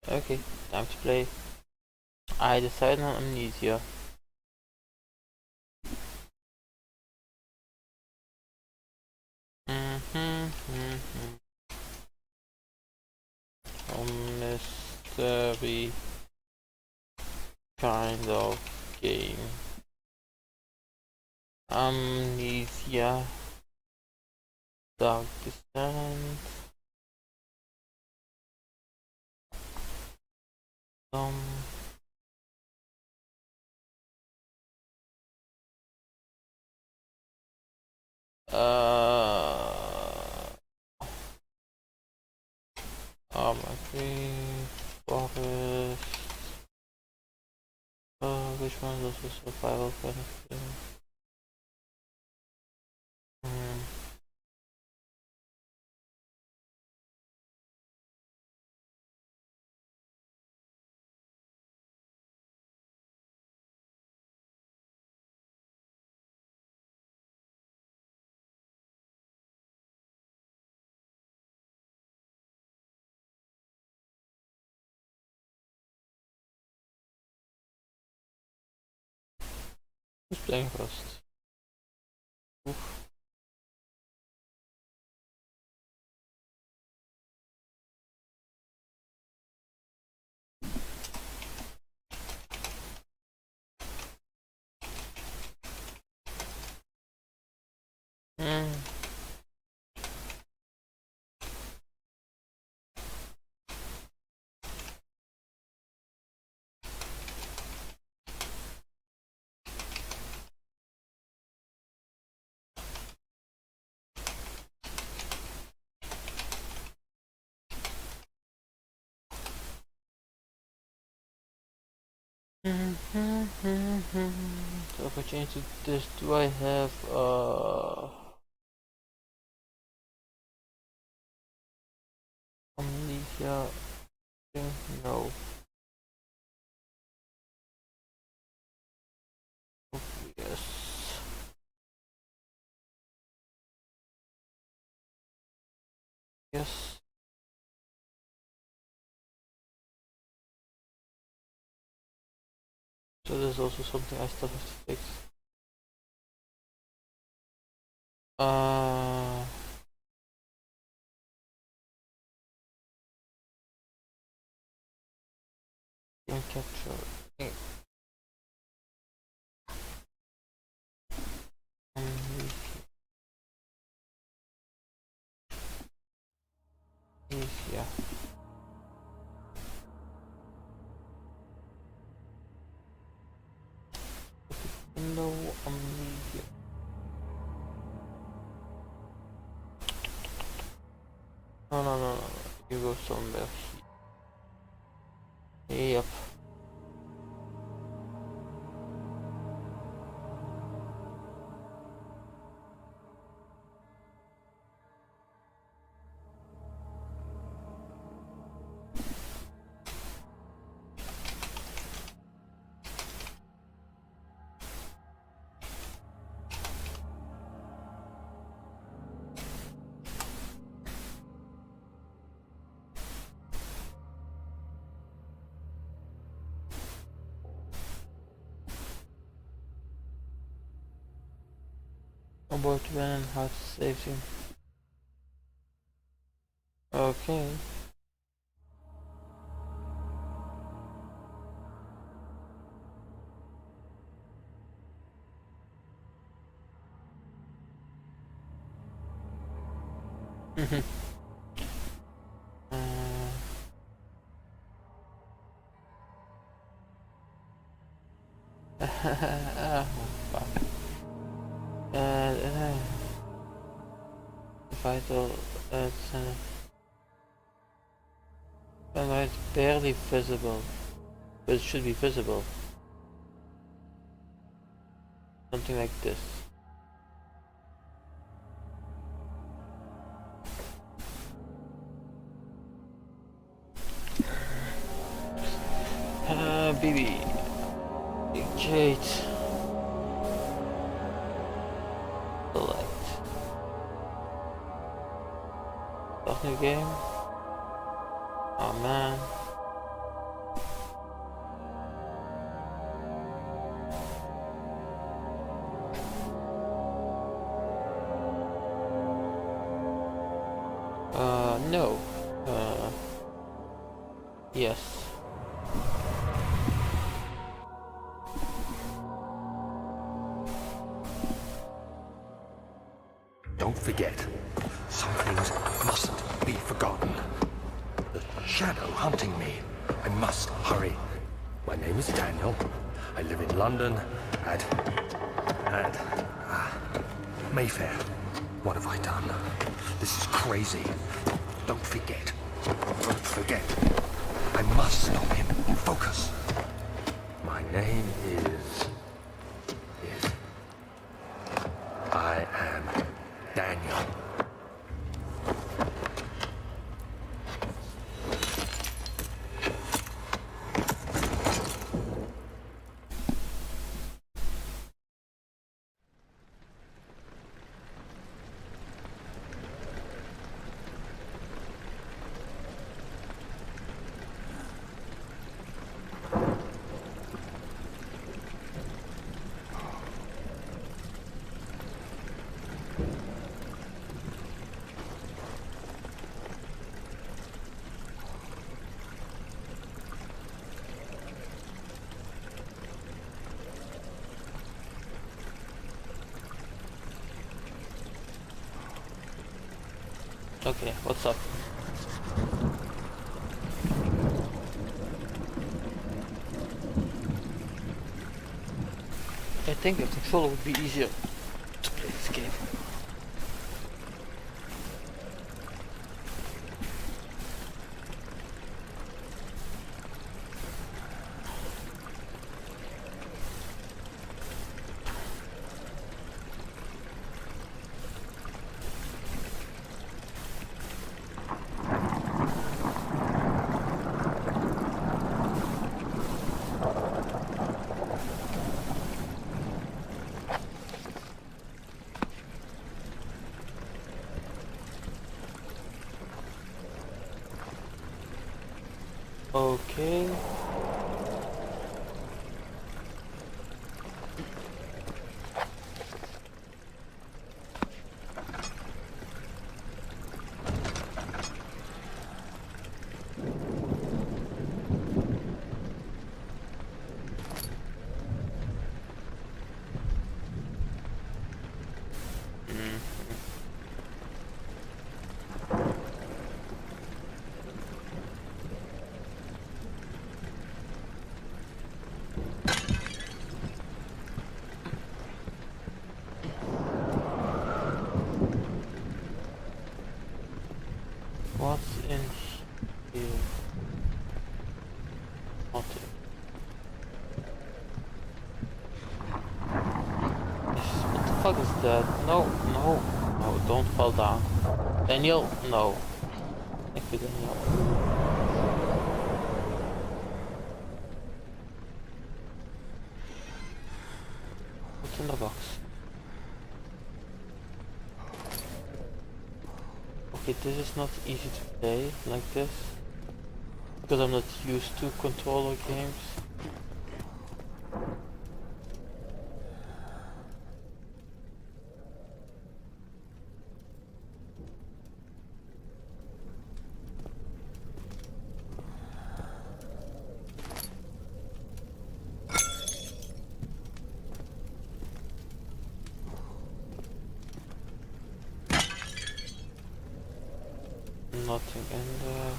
Okay, time to play. I decided on Amnesia. A mystery kind of game. Amnesia. Dark Descent. Um. Green Forest. Which one is also survival kind of thing? Who's playing first? Oof. So if I change to this, do I have Amnesia? No. Yes. Yes. So there's also something I still have to fix. Game capture. Amnesia. No Amnesia. No. You go somewhere. Yep. About when and how to save him. Okay. Fuck. Vital center. No, it's barely visible, but it should be visible. Something like this. BB. Big Jade. Select. Start new game. Oh man. know. Yes. Don't forget, some things mustn't be forgotten. The shadow hunting me. I must hurry. My name is Daniel. I live in London at Mayfair. What have I done? This is crazy. Don't forget. Don't forget. I must stop him. Focus. My name is... I am Daniel. Okay, what's up? I think a controller would be easier to play this game. Okay. What's in here? Nothing. What the fuck is that? No, no, no, don't fall down. Daniel, no. Thank you, Daniel. What's in the box? Okay, this is not easy to play like this, because I'm not used to controller games. Nothing in there.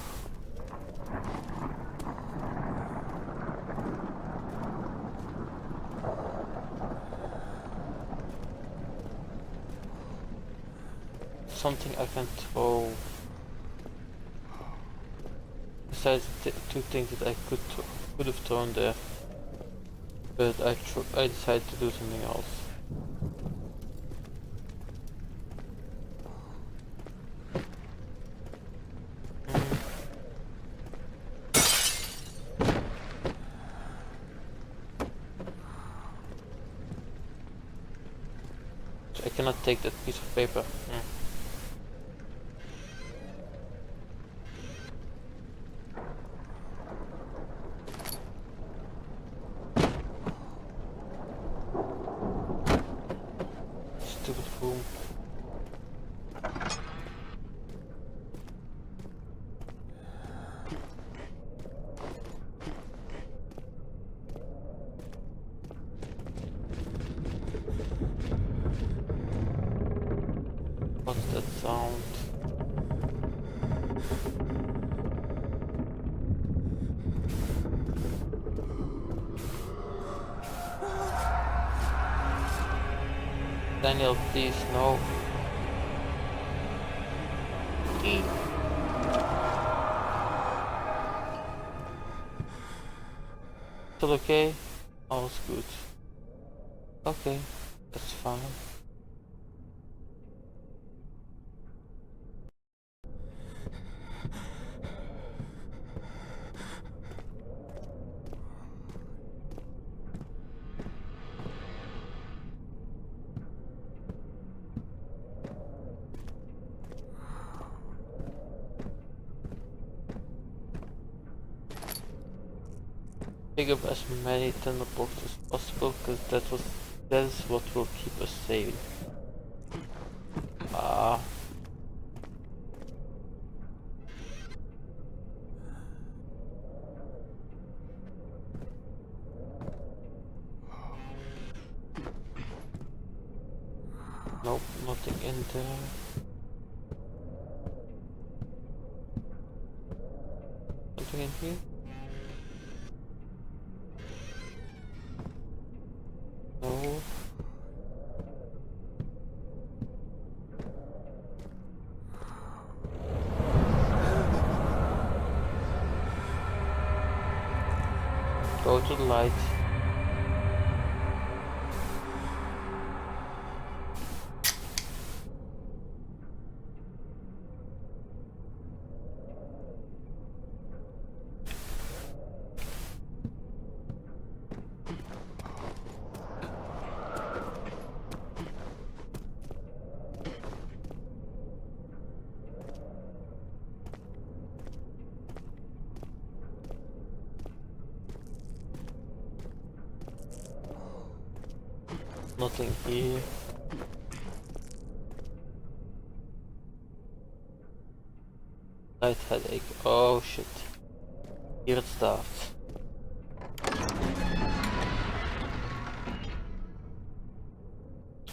Something I can throw. Besides the two things that I could have thrown there, but I decided to do something else. I cannot take that piece of paper. Stupid room. Daniel, please, no. Still okay? All's good. Okay, that's fine. Pick up as many tinderbox as possible, because that is what will keep us safe. Nope, nothing in there. Something in here? No. Go to the light. Nothing here. Night headache. Oh shit. Here it starts.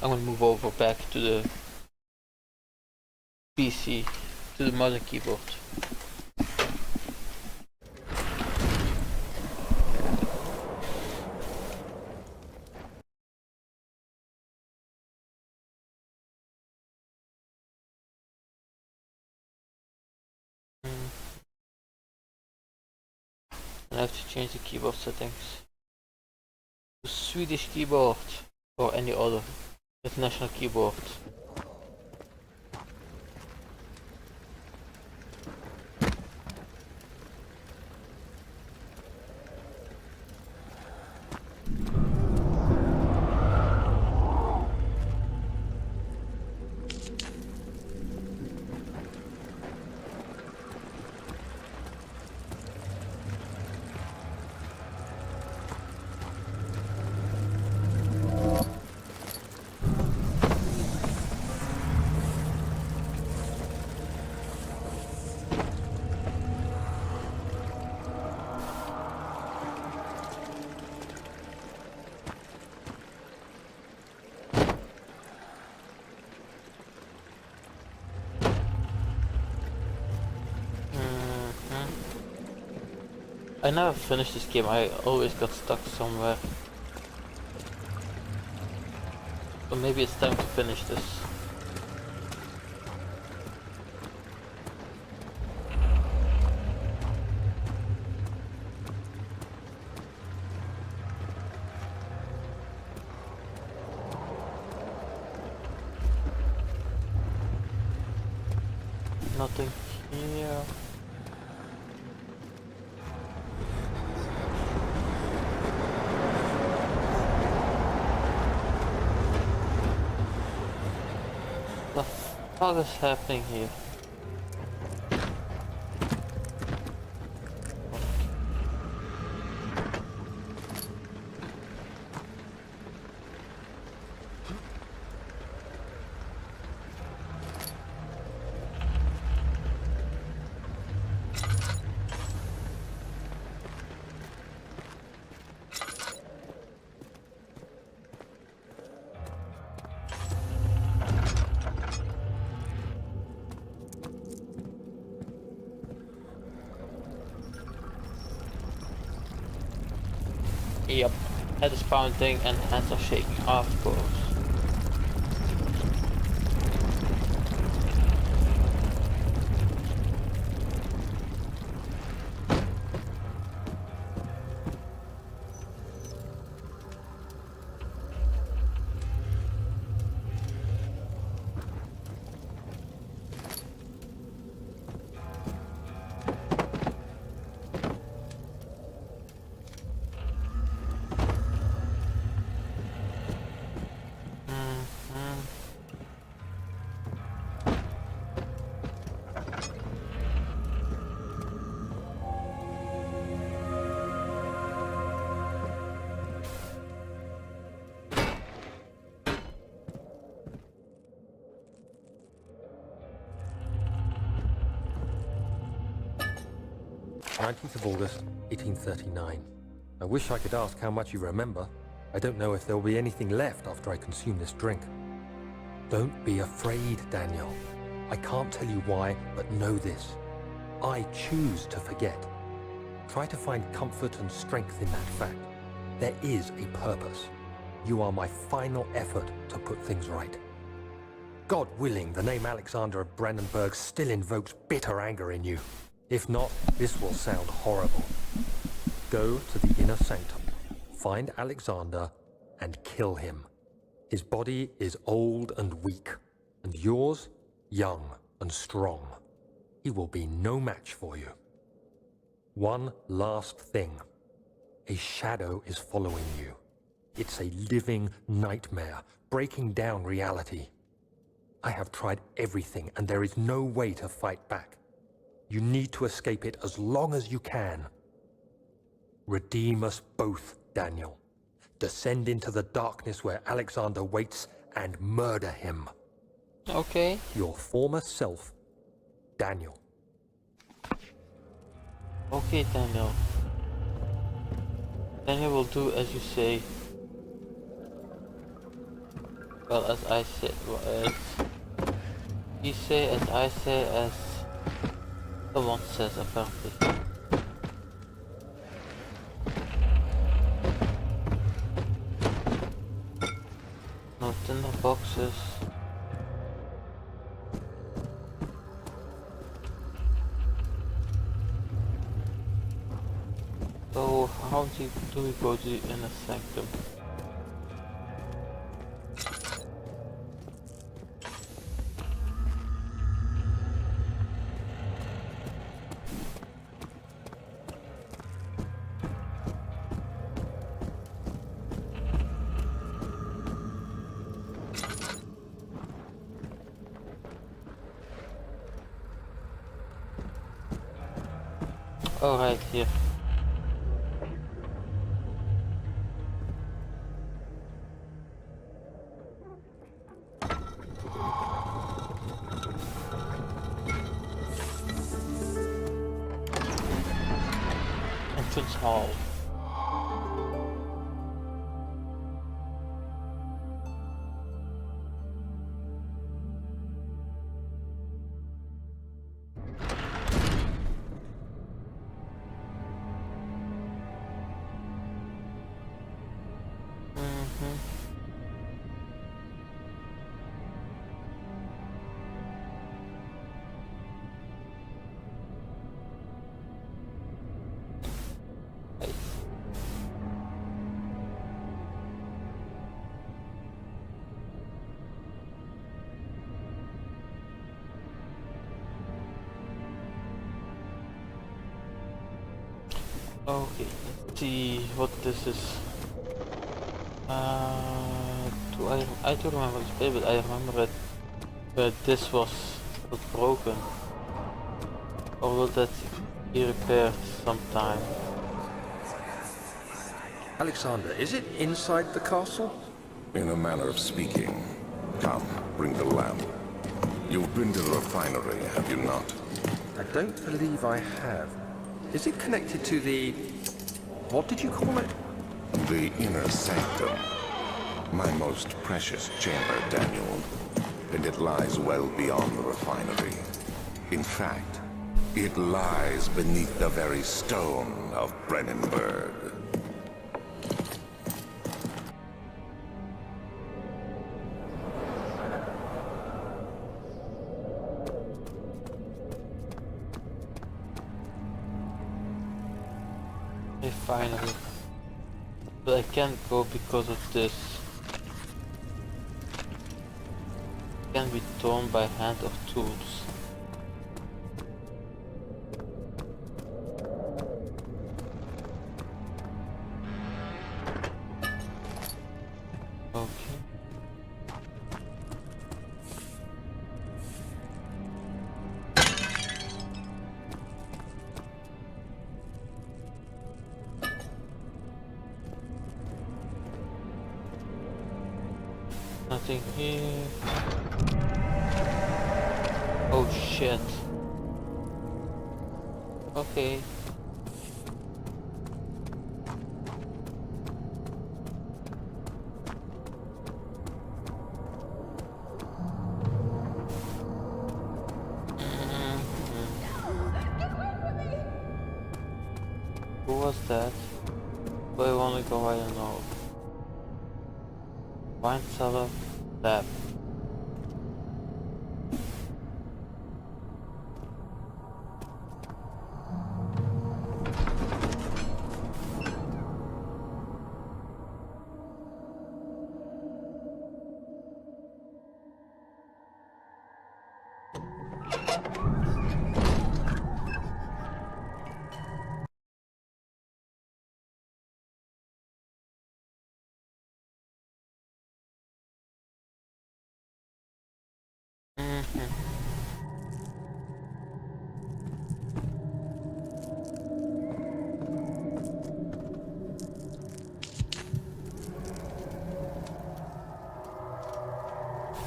I'm gonna move over back to the PC, to the mouse and keyboard. And I have to change the keyboard settings to Swedish keyboard or any other international keyboard. I never finished this game, I always got stuck somewhere. So maybe it's time to finish this. Nothing here. What is happening here? Yep, head is pounding and hands are shaking, of course. 19th of August, 1839. I wish I could ask how much you remember. I don't know if there will be anything left after I consume this drink. Don't be afraid, Daniel. I can't tell you why, but know this. I choose to forget. Try to find comfort and strength in that fact. There is a purpose. You are my final effort to put things right. God willing, the name Alexander of Brandenburg still invokes bitter anger in you. If not, this will sound horrible. Go to the inner sanctum, find Alexander, and kill him. His body is old and weak, and yours, young and strong. He will be no match for you. One last thing. A shadow is following you. It's a living nightmare, breaking down reality. I have tried everything, and there is no way to fight back. You need to escape it as long as you can. Redeem us both, Daniel. Descend into the darkness where Alexander waits and murder him. Okay. Your former self, Daniel. Okay, Daniel. Daniel will do as you say. Well, as I say, as he say, as I say, as someone says apparently. No tinder boxes. So how do we go to the inner sanctum? Oh, right here. Entrance hall. Okay, let's see what this is. I don't remember this play, but I remember it. But this was broken. Or will that be repaired sometime? Alexander, is it inside the castle? In a manner of speaking. Come, bring the lamp. You've been to the refinery, have you not? I don't believe I have. Is it connected to the... what did you call it? The inner sanctum. My most precious chamber, Daniel. And it lies well beyond the refinery. In fact, it lies beneath the very stone of Brennenburg. Finally. But I can't go because of this. Can be torn by hand of tools. Okay. Nothing here. Oh shit. Okay. was that? Where I wanna go, I don't know. Wine cellar, lab.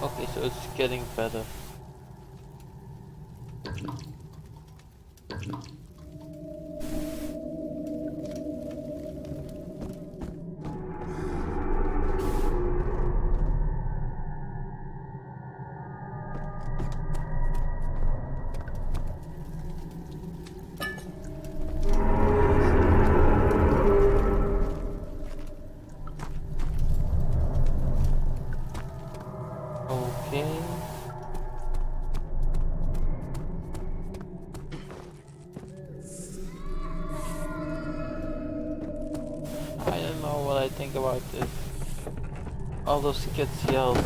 Okay, so it's getting better. Okay. I don't know what I think about this. All those kids yells.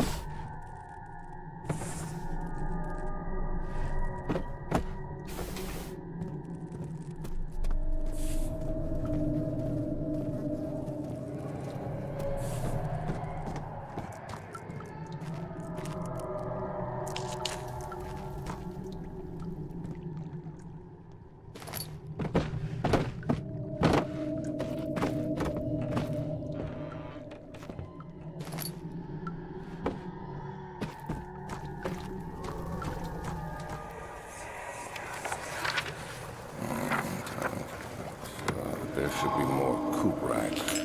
There should be more coop racks.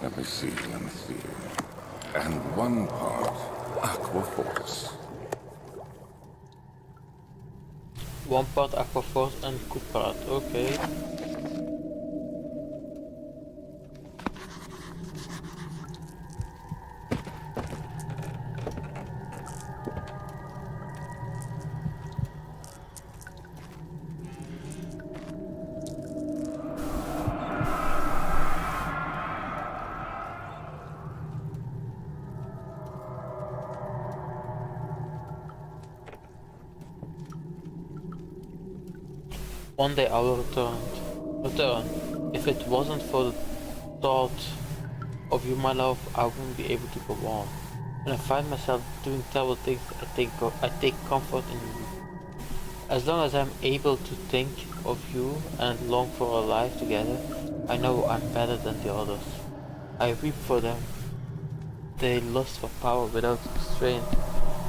Let me see. And one part aqua force. One part aquaforce and two part, okay. One day I will return. If it wasn't for the thought of you, my love, I wouldn't be able to go on. When I find myself doing terrible things, I take comfort in you. As long as I'm able to think of you and long for a life together, I know I'm better than the others. I weep for them. They lust for power without restraint,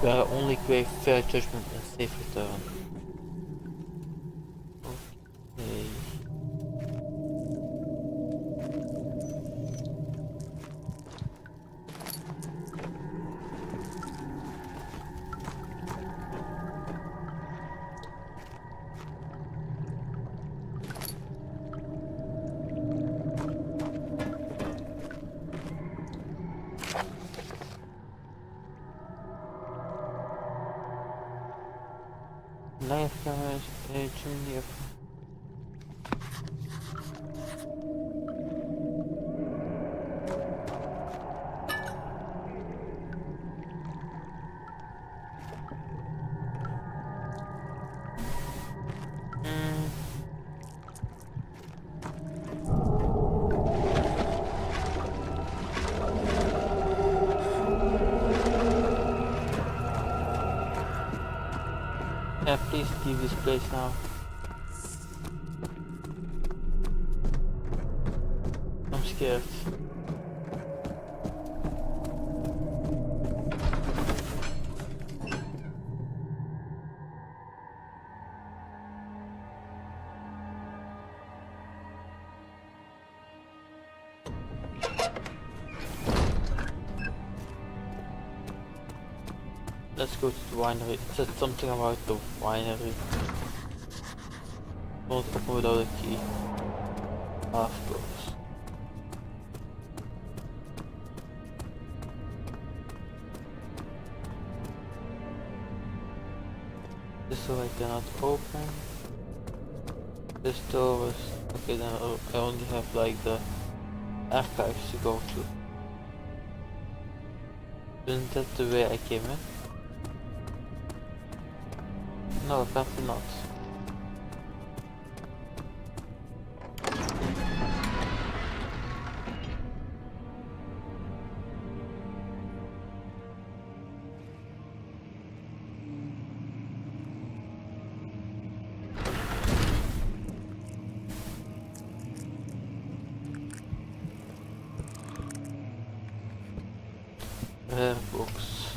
where I only crave fair judgment and safe return. Okay. Life cameras, chimney of yeah, please leave this place now. I'm scared. Let's go to the winery. It said something about the winery. Don't open without a key. Of course. This door I cannot open. This door is... okay, then I only have like the archives to go to. Isn't that the way I came in? No, apparently not. Rare books.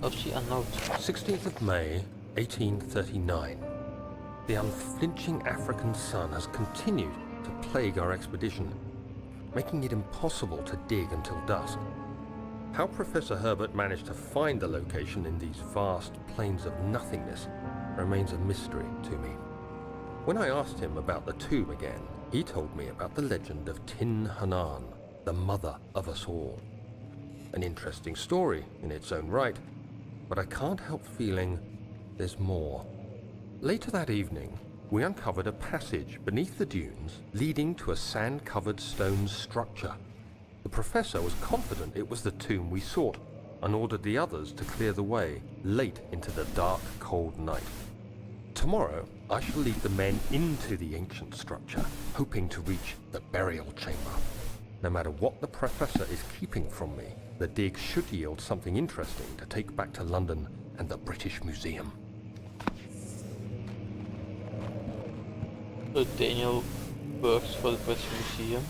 Optie a note. 16th of May, 1839. The unflinching African sun has continued to plague our expedition, making it impossible to dig until dusk. How Professor Herbert managed to find the location in these vast plains of nothingness remains a mystery to me. When I asked him about the tomb again, he told me about the legend of Tin Hanan, the mother of us all. An interesting story in its own right, but I can't help feeling there's more. Later that evening, we uncovered a passage beneath the dunes leading to a sand-covered stone structure. The professor was confident it was the tomb we sought and ordered the others to clear the way late into the dark, cold night. Tomorrow, I shall lead the men into the ancient structure, hoping to reach the burial chamber. No matter what the professor is keeping from me, the dig should yield something interesting to take back to London and the British Museum. So Daniel works for the British Museum.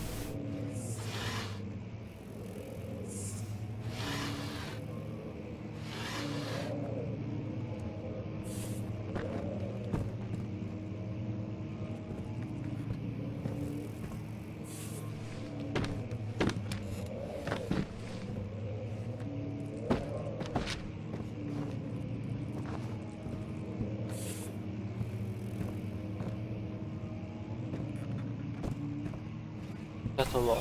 Catalog.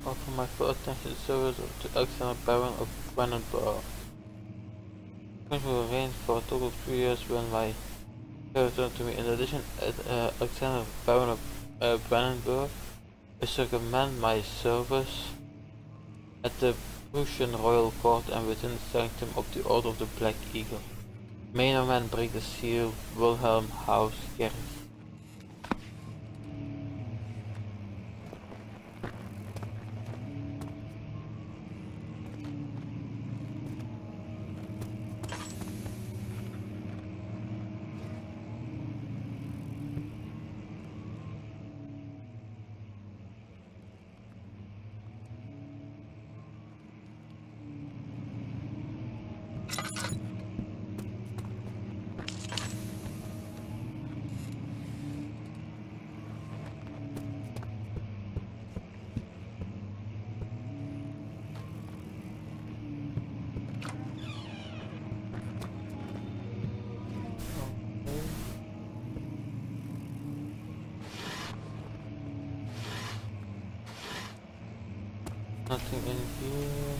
Offer my full attention service to Alexander Baron of Brandenburg. Things will arrange for a total of 3 years when my returned to me. In addition, Alexander Baron of Brandenburg is to recommend my service at the Prussian Royal Court and within the sanctum of the Order of the Black Eagle. May no man break the seal. Wilhelm House Gerry. Nothing in here.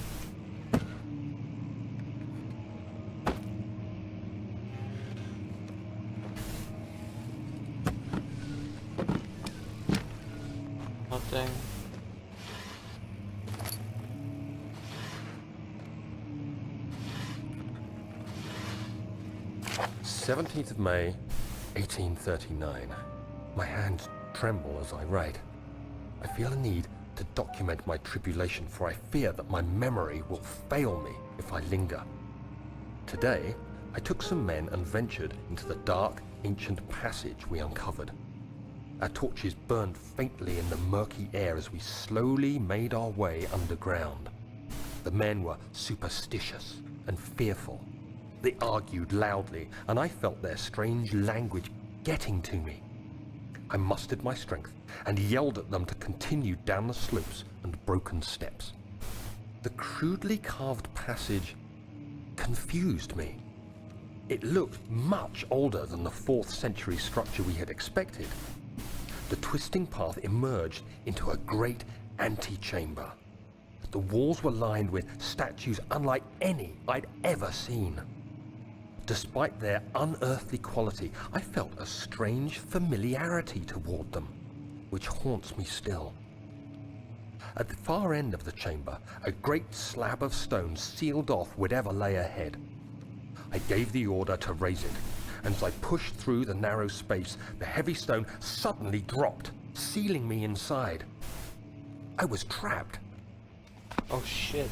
Nothing. "17th of May, 1839. My hands tremble as I write. I feel a need to document my tribulation, for I fear that my memory will fail me if I linger. Today, I took some men and ventured into the dark, ancient passage we uncovered. Our torches burned faintly in the murky air as we slowly made our way underground. The men were superstitious and fearful. They argued loudly, and I felt their strange language getting to me. I mustered my strength and yelled at them to continue down the slopes and broken steps. The crudely carved passage confused me. It looked much older than the 4th century structure we had expected. The twisting path emerged into a great antechamber. The walls were lined with statues unlike any I'd ever seen. Despite their unearthly quality, I felt a strange familiarity toward them, which haunts me still. At the far end of the chamber, a great slab of stone sealed off whatever lay ahead. I gave the order to raise it, and as I pushed through the narrow space, the heavy stone suddenly dropped, sealing me inside. I was trapped. Oh shit.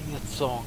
That song.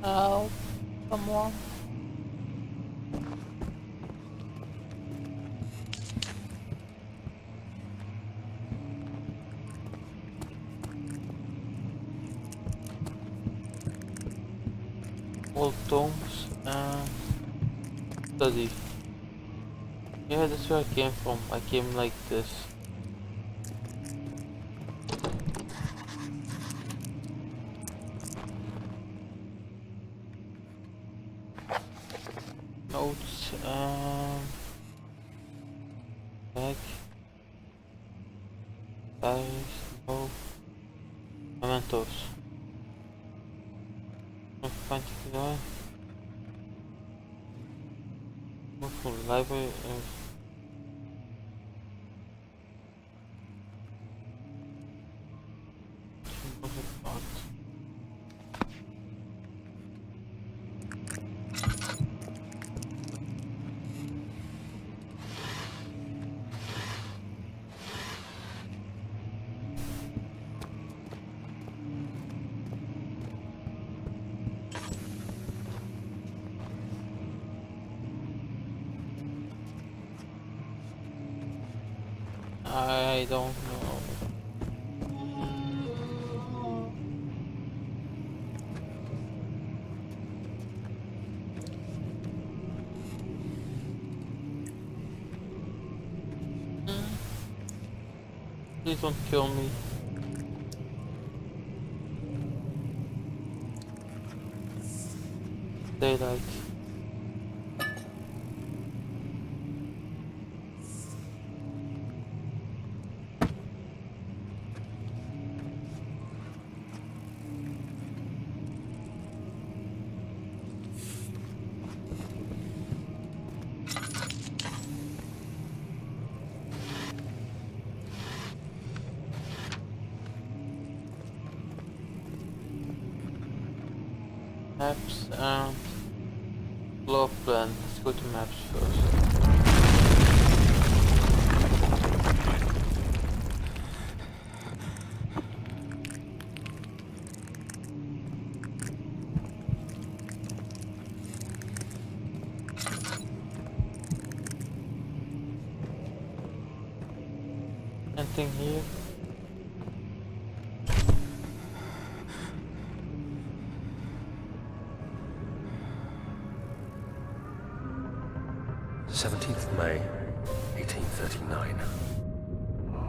Oh, come on. Old tomes and study. Yeah, that's where I came from. I came like this. Notes, back, dice, no, mementos. I'll find it there. Move from the library. I don't know. Please don't kill me. Daylight. maps and floor plan. Let's go to maps first. Anything here? May 1839.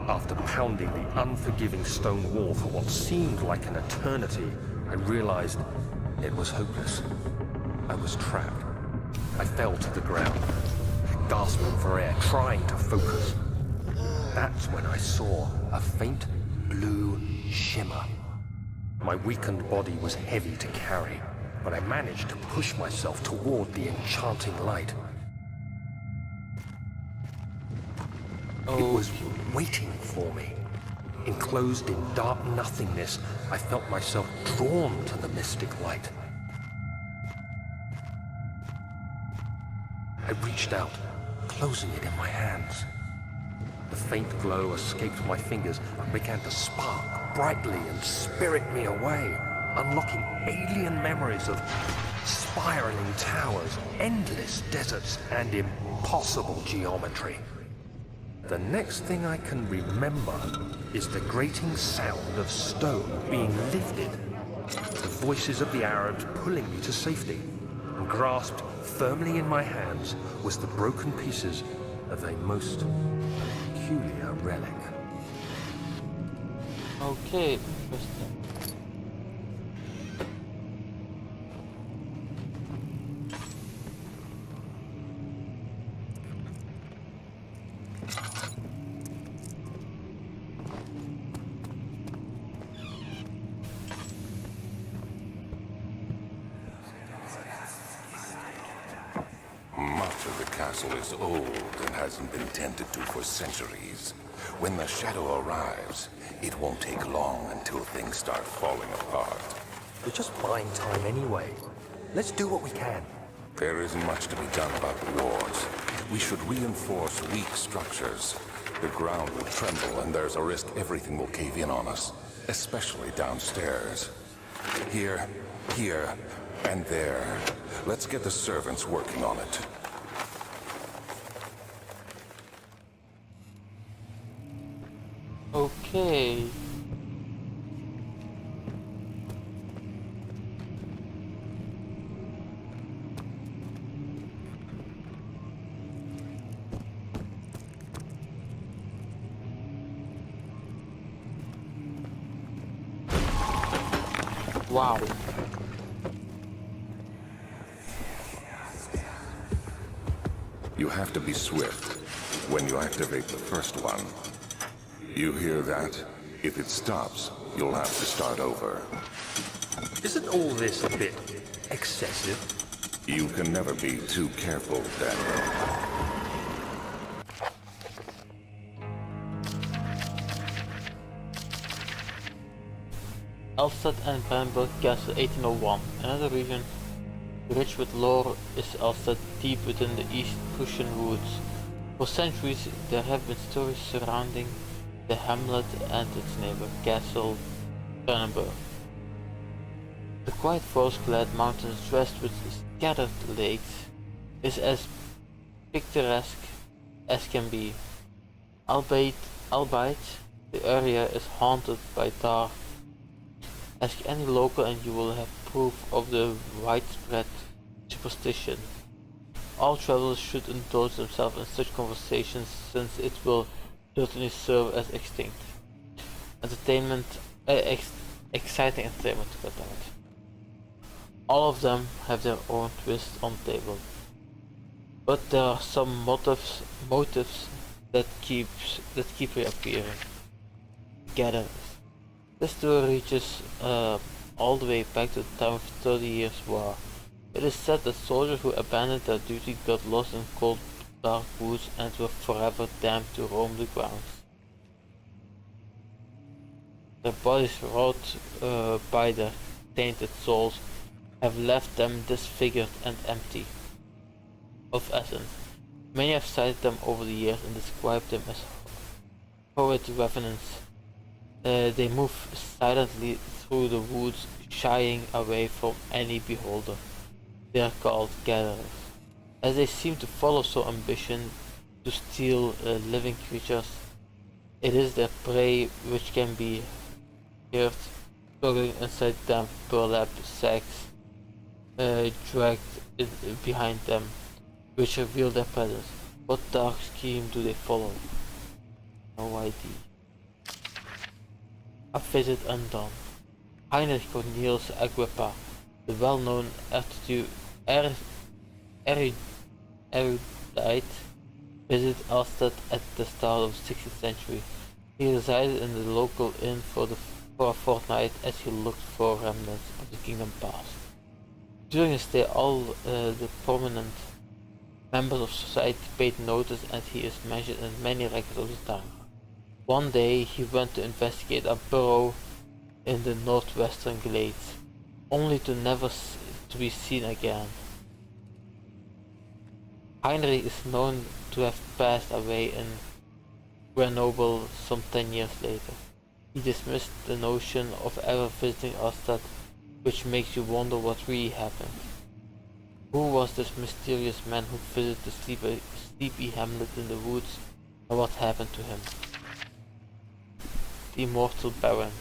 After pounding the unforgiving stone wall for what seemed like an eternity, I realized it was hopeless. I was trapped. I fell to the ground, gasping for air, trying to focus. That's when I saw a faint blue shimmer. My weakened body was heavy to carry, but I managed to push myself toward the enchanting light. It was waiting for me. Enclosed in dark nothingness, I felt myself drawn to the mystic light. I reached out, closing it in my hands. The faint glow escaped my fingers and began to spark brightly and spirit me away, unlocking alien memories of spiraling towers, endless deserts, and impossible geometry. The next thing I can remember is the grating sound of stone being lifted, the voices of the Arabs pulling me to safety, and grasped firmly in my hands was the broken pieces of a most peculiar relic. Okay, interesting. Much of the castle is old and hasn't been tended to for centuries. When the shadow arrives, it won't take long until things start falling apart. We're just buying time anyway. Let's do what we can. There isn't much to be done about the walls. We should reinforce weak structures. The ground will tremble and there's a risk everything will cave in on us, especially downstairs. Here, and there. Let's get the servants working on it. Okay. Wow. You have to be swift when you activate the first one. You hear that? If it stops, you'll have to start over. Isn't all this a bit excessive? You can never be too careful, Daniel. Elstad and Brandenburg Castle 1801. Another region rich with lore is Elstad, deep within the East Prussian woods. For centuries there have been stories surrounding the hamlet and its neighbor, Castle Brandenburg. The quiet forest-clad mountains dressed with scattered lakes is as picturesque as can be. Albeit the area is haunted by dark. Ask any local and you will have proof of the widespread superstition. All travelers should indulge themselves in such conversations since it will certainly serve as exciting entertainment to cut out. All of them have their own twist on the table, but there are some motives that keep reappearing. Gatherers. This tour reaches all the way back to the time of 30 Years' War. It is said that soldiers who abandoned their duty got lost in cold, dark woods and were forever damned to roam the grounds. Their bodies wrought by their tainted souls have left them disfigured and empty of essence. Many have cited them over the years and described them as horrid revenants. They move silently through the woods, shying away from any beholder. They are called gatherers, as they seem to follow so ambition to steal living creatures. It is their prey which can be heard struggling inside damp burlap sacks dragged behind them, which reveal their presence. What dark scheme do they follow? No idea. A visit undone. Heinrich Cornelius Agrippa, the well-known erudite, visited Alstad at the start of the 16th century. He resided in the local inn for a fortnight as he looked for remnants of the kingdom past. During his stay, all the prominent members of society paid notice, and he is mentioned in many records of the time. One day he went to investigate a burrow in the northwestern glades, only to never to be seen again. Heinrich is known to have passed away in Grenoble some 10 years later. He dismissed the notion of ever visiting Ostad, which makes you wonder what really happened. Who was this mysterious man who visited the sleepy hamlet in the woods, and what happened to him? The immortal Baron.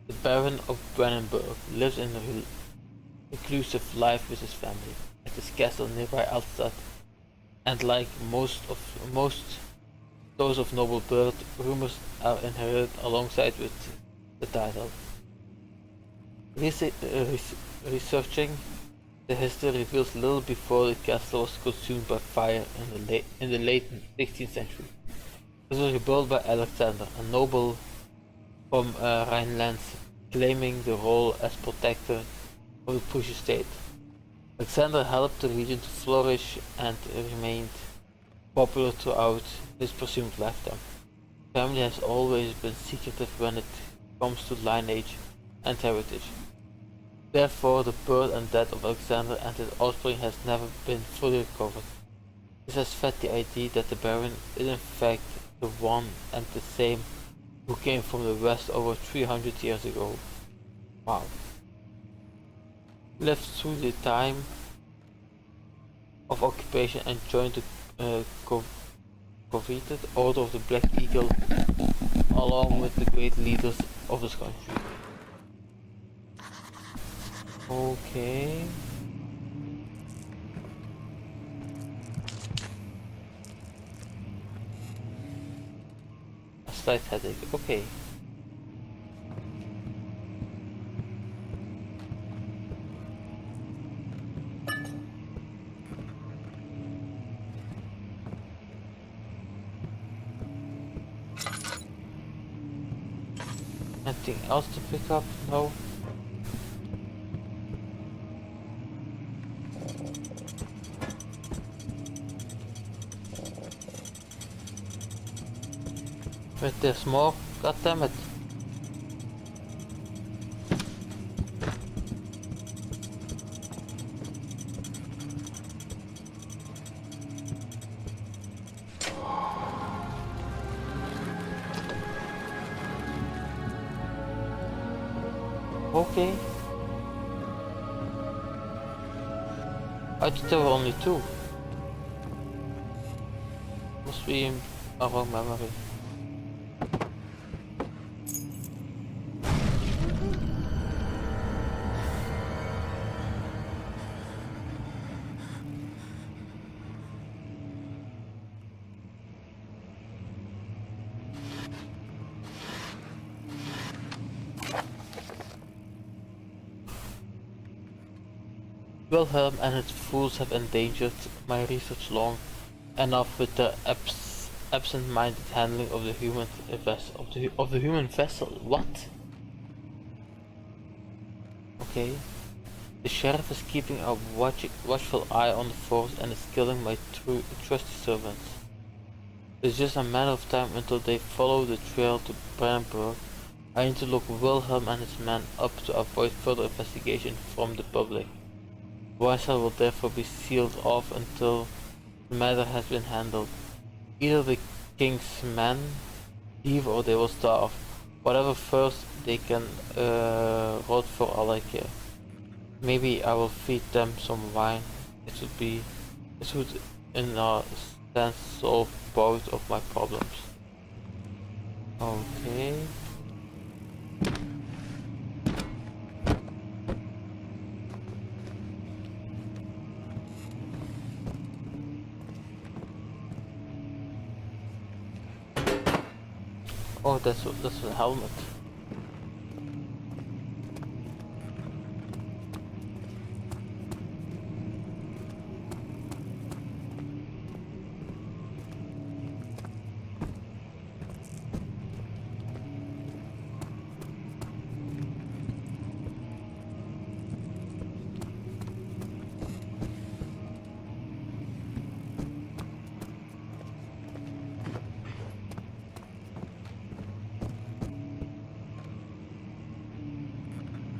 The Baron of Brandenburg lives in a reclusive life with his family at his castle nearby Alstad, and like most those of noble birth, rumors are inherited alongside with the title. Researching the history reveals little before the castle was consumed by fire in the late 16th century. It was rebuilt by Alexander, a noble from Rhineland, claiming the role as protector of the Prussian state. Alexander helped the region to flourish and remained popular throughout his presumed lifetime. The family has always been secretive when it comes to lineage and heritage. Therefore, the birth and death of Alexander and his offspring has never been fully recovered. This has fed the idea that the Baron is in fact the one and the same who came from the west over 300 years ago. Wow. Lived through the time of occupation and joined the coveted Order of the Black Eagle along with the great leaders of this country. Okay. A slight headache, okay. Anything else to pick up? No. But there's more. God damn it. Okay. I thought there were only two. Must be a wrong memory. Wilhelm and his fools have endangered my research long enough with their absent-minded handling of the human vessel. What? Okay. The sheriff is keeping a watchful eye on the force and is killing my trusty servants. It's just a matter of time until they follow the trail to Brandenburg. I need to look Wilhelm and his men up to avoid further investigation from the public. Weissel will therefore be sealed off until the matter has been handled. Either the king's men leave or they will starve. Whatever first, they can rot for all I care. Maybe I will feed them some wine. It would in a sense solve both of my problems. Okay. Oh, that's a helmet.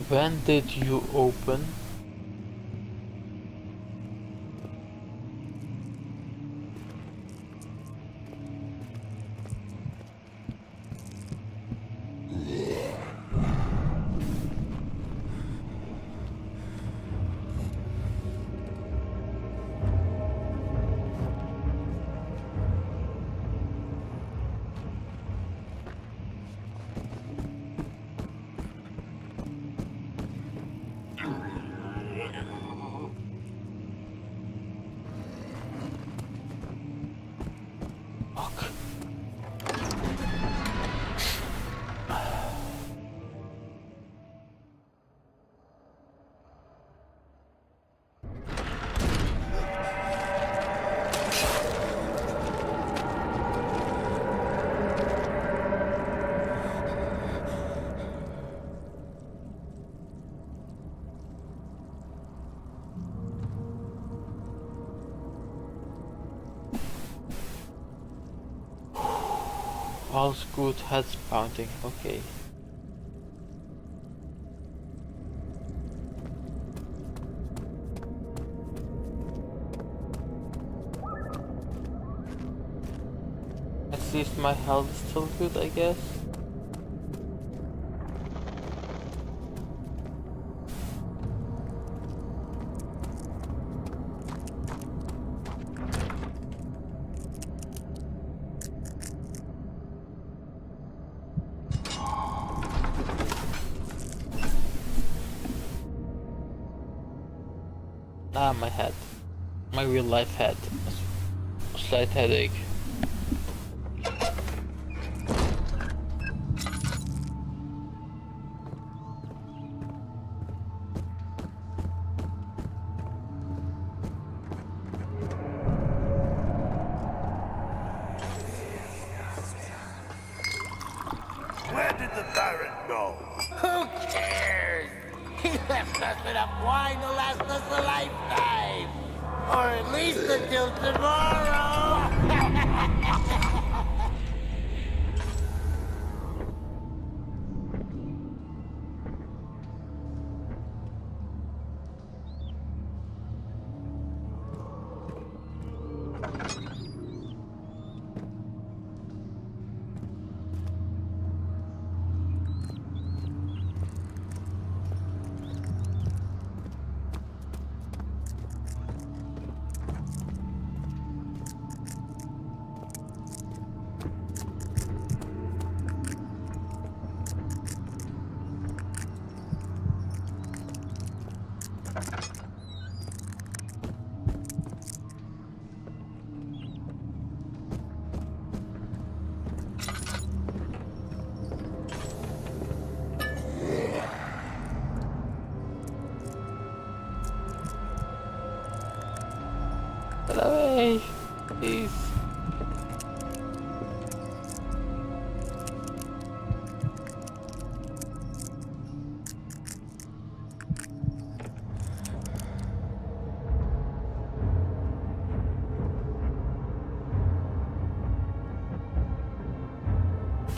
When did you open? Fuck. All's good, heads pounding, okay. At least my health is still good, I guess. Ah, my head. My real life head. A slight headache. Where did the Baron go? Who cares? He left us enough wine to last us a lifetime. Or at least until tomorrow. Get away! Please.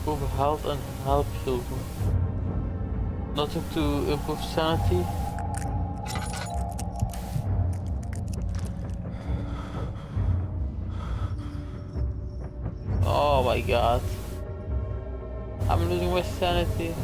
improve health and help heal. Nothing to improve sanity. Oh my god. I'm losing my sanity.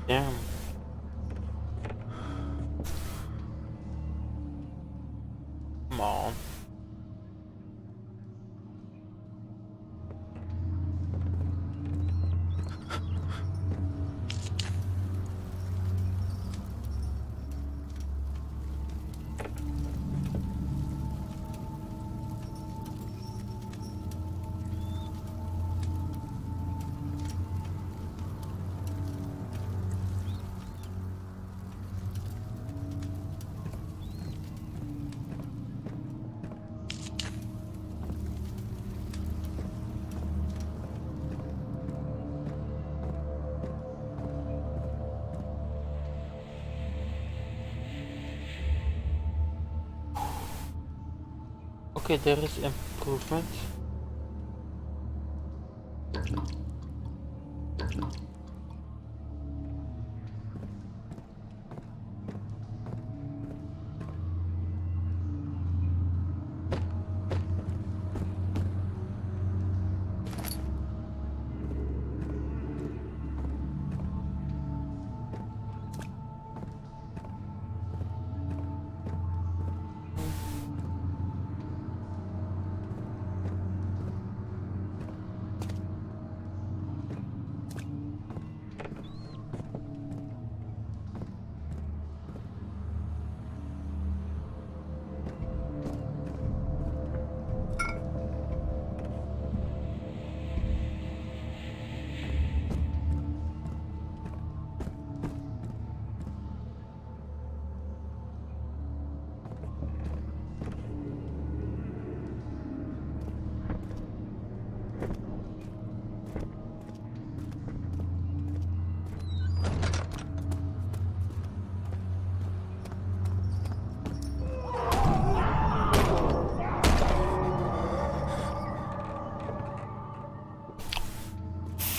Damn. Come on. Okay, there is improvement.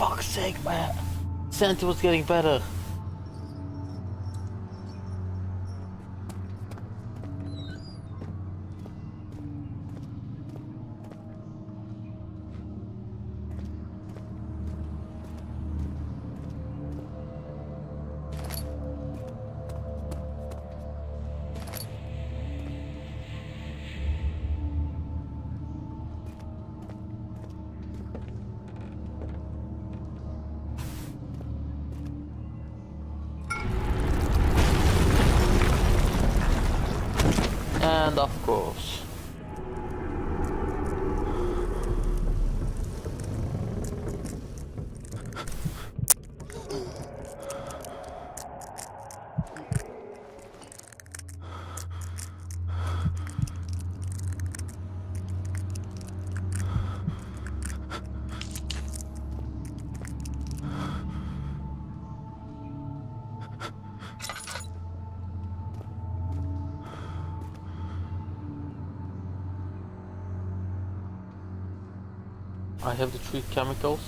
Fuck's sake, man. Sanity was getting better. And of course. I have the 3 chemicals.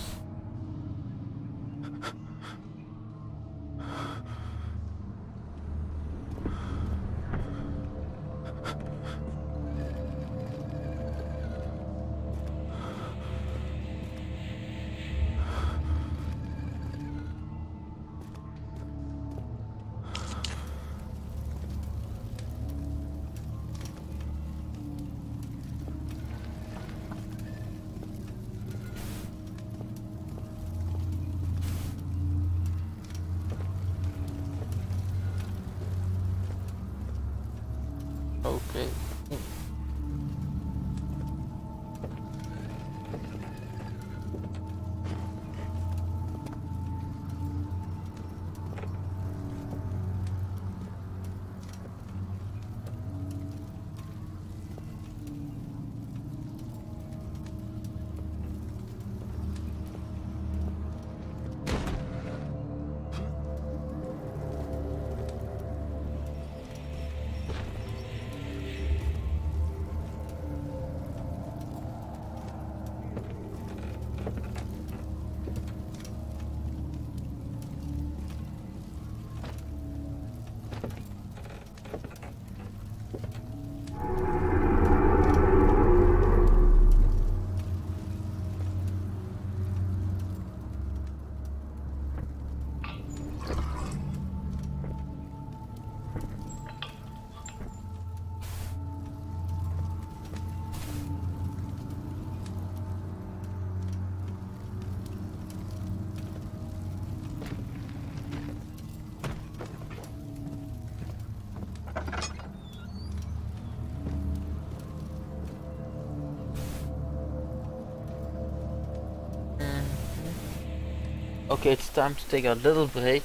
Okay, it's time to take a little break.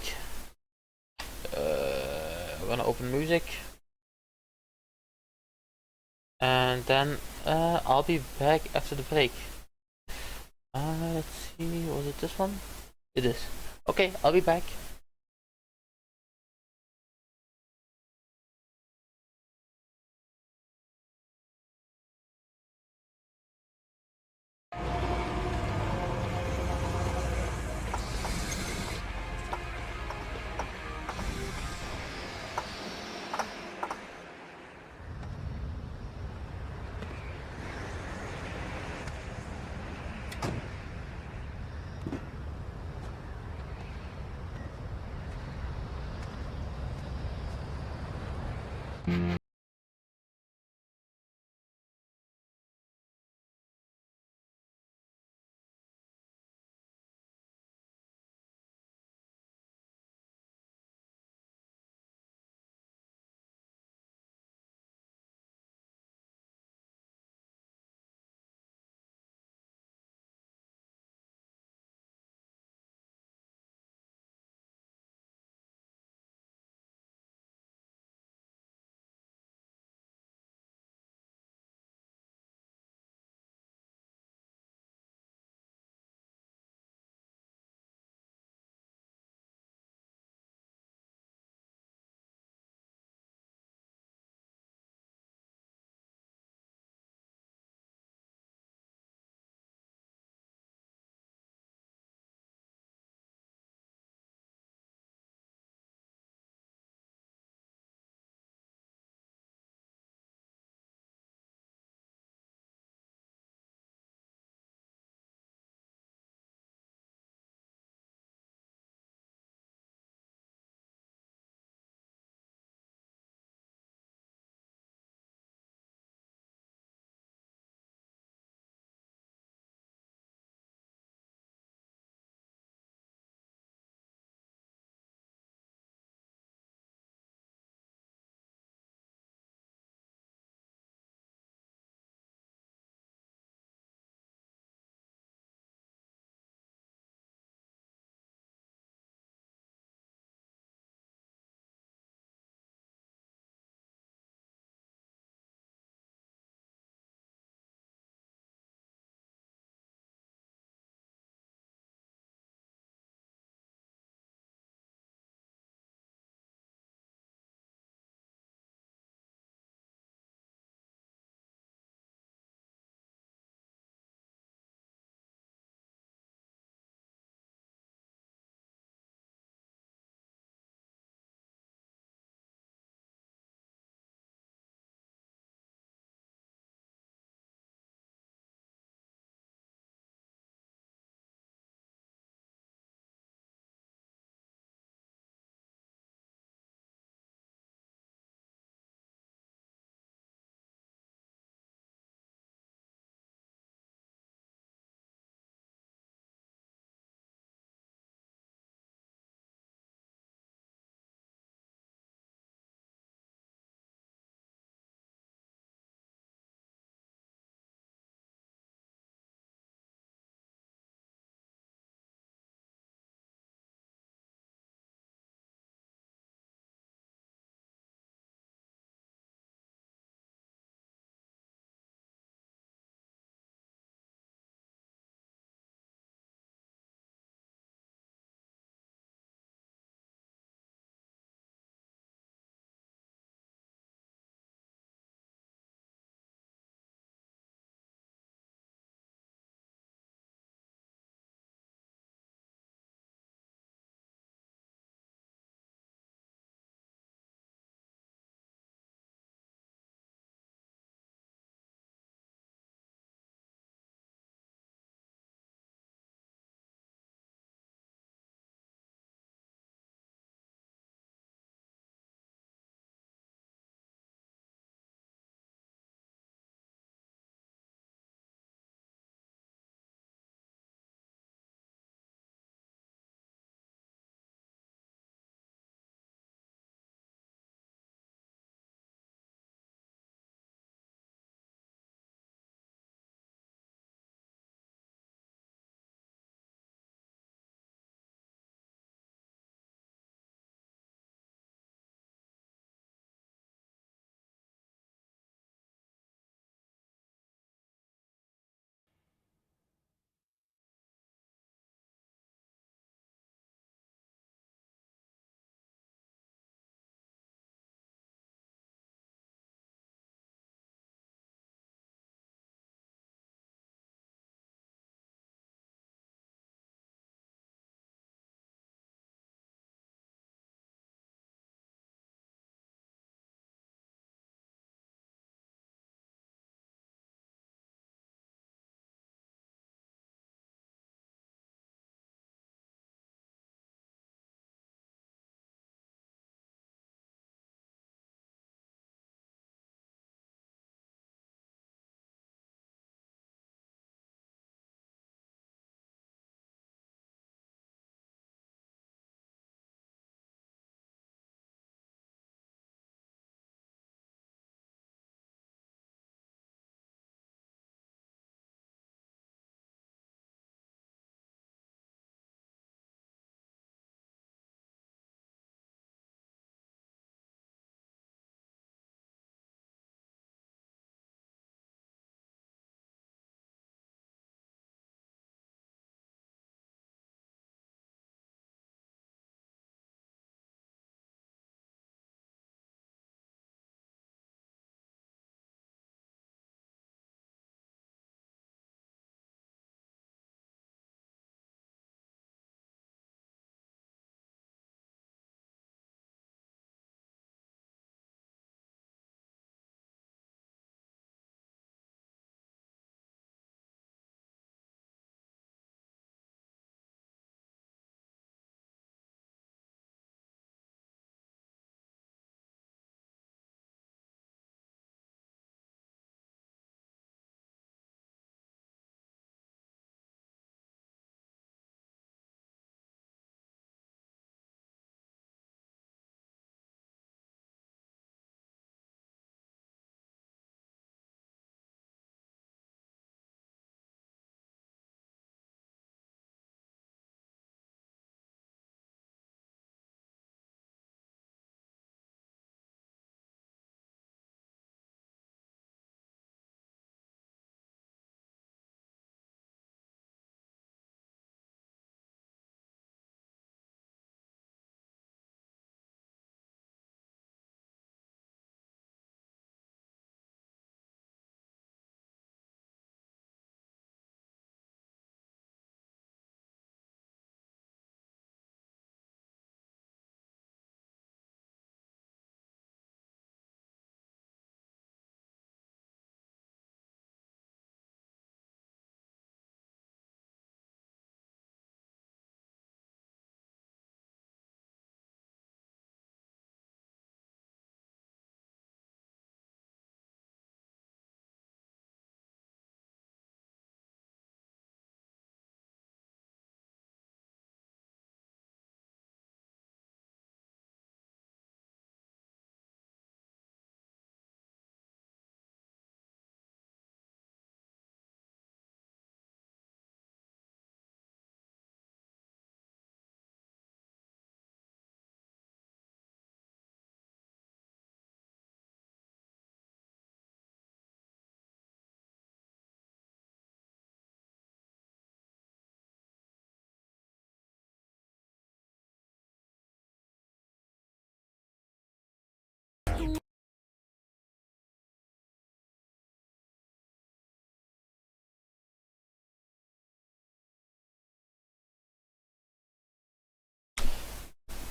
We're gonna open music. And then I'll be back after the break. Let's see, was it this one? It is. Okay, I'll be back.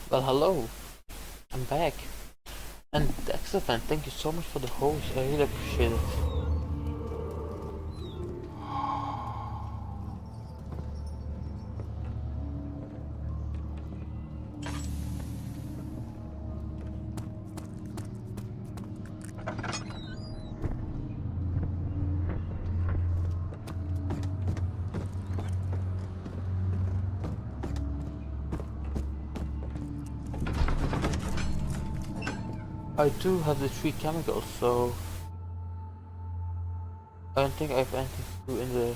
Well, hello. I'm back. And Dexter fan, thank you so much for the host. I really appreciate it. I do have the 3 chemicals, so I don't think I have anything to do in the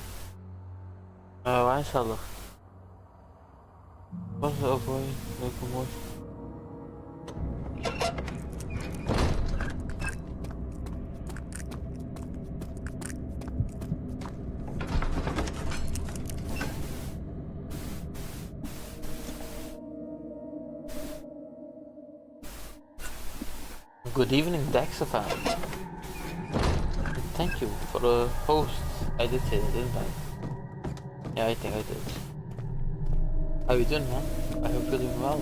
wine cellar. What's the avoid locomotion? Good evening, Dexafan. Thank you for the host. I did say that, didn't I? Yeah, I think I did. How you doing, man? I hope you're doing well.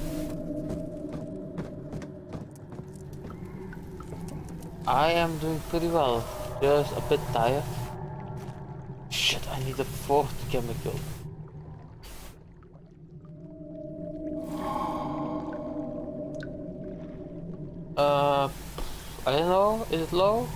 I am doing pretty well. Just a bit tired. Shit, I need a 4th chemical. I don't know. Is it low?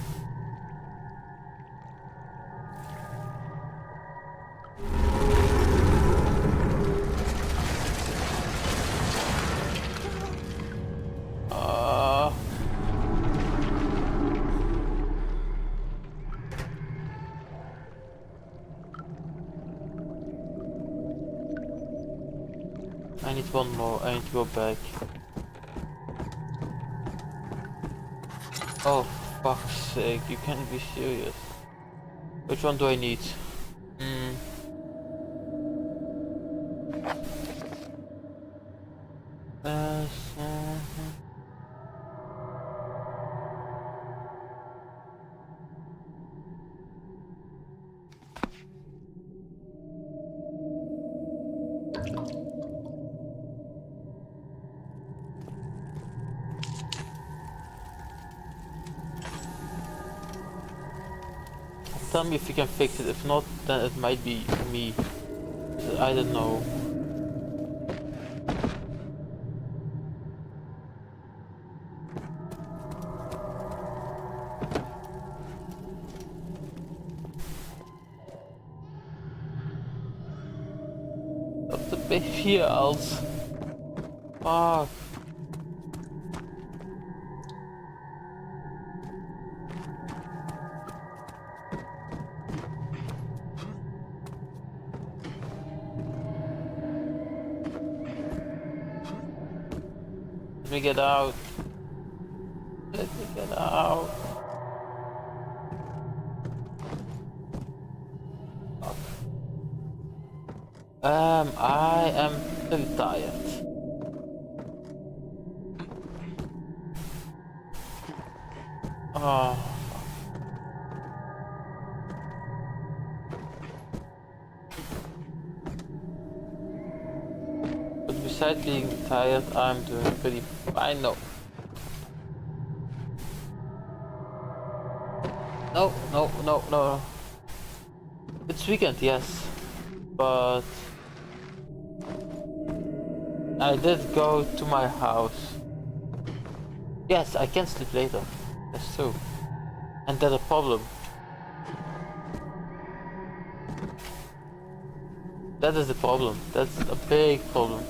I need one more. I need to go back. Oh, fuck's sake, you can't be serious. Which one do I need? Tell me if you can fix it. If not, then it might be me. I don't know. Of the baby owls. Fuck. Let me get out. Let me get out. Fuck. I am pretty tired. Oh. But besides being tired, I'm doing pretty fine. No. No, no, no, no. It's weekend, yes. But I did go to my house. Yes, I can sleep later. That's true. And that's a problem. That is the problem. That's a big problem.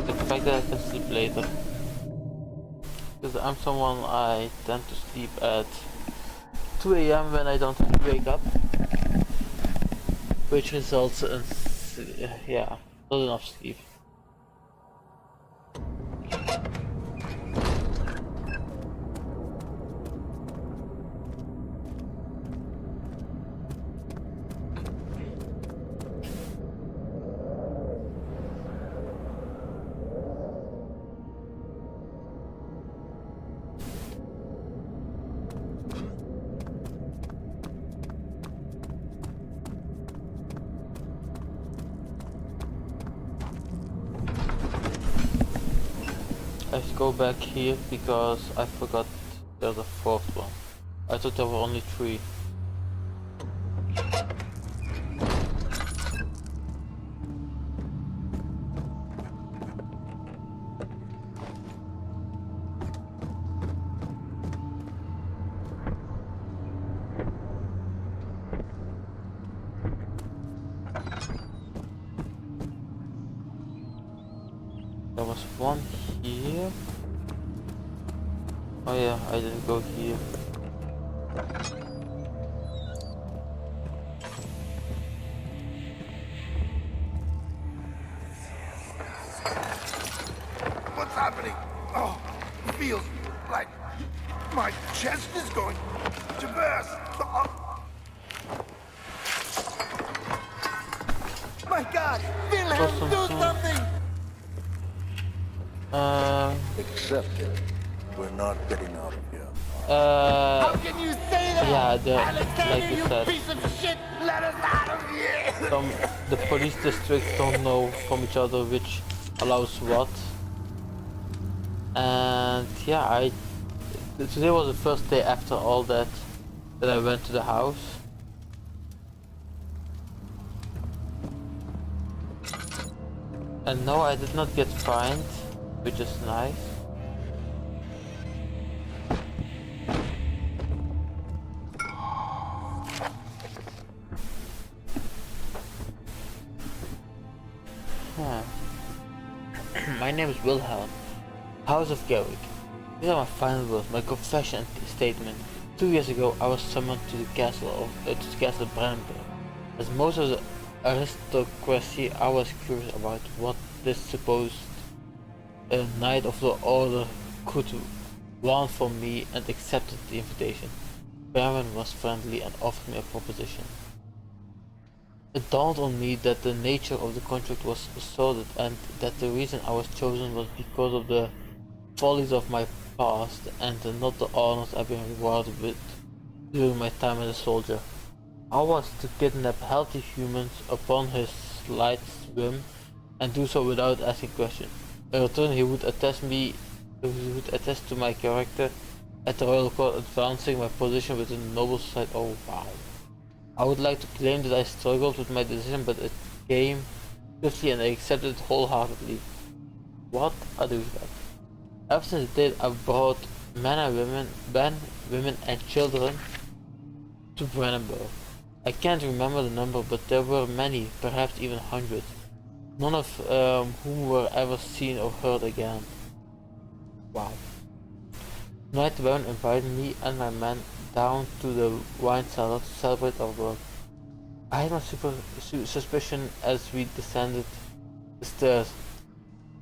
The fact that I can sleep later. Because I'm someone I tend to sleep at 2 AM when I don't have to wake up. Which results in, yeah, not enough sleep. go back here because I forgot there's a fourth one. I thought there were only 3. There was one here. Oh yeah, I didn't go here. What's happening? Oh, it feels like my chest is going to burst. Oh. My God! Wilhelm, do something! Accept it. We're not getting out of here. How can you say that? Yeah, Alexander, like you you said, piece of shit! Let us out of here! the police districts don't know from each other which allows what. And yeah, today was the first day after all that I went to the house. And no, I did not get fined, which is nice. Huh. My name is Wilhelm, House of Garrick. These are my final words, my confession and statement. 2 years ago, I was summoned to the castle Brandenburg. As most of the aristocracy, I was curious about what this supposed Knight of the Order could want from me and accepted the invitation. Baron was friendly and offered me a proposition. It dawned on me that the nature of the contract was sordid and that the reason I was chosen was because of the follies of my past and not the honors I've been rewarded with during my time as a soldier. I was to kidnap healthy humans upon his slight whim and do so without asking questions. In return, he would attest to my character at the royal court, advancing my position within the noble society. Oh wow. I would like to claim that I struggled with my decision, but it came swiftly and I accepted it wholeheartedly. What a douchebag. Ever since the day I brought men, women and children to Brandenburg. I can't remember the number, but there were many, perhaps even hundreds, none of whom were ever seen or heard again. Wow. Tonight the Baron invited me and my men down to the wine cellar to celebrate our work. I had my suspicion as we descended the stairs,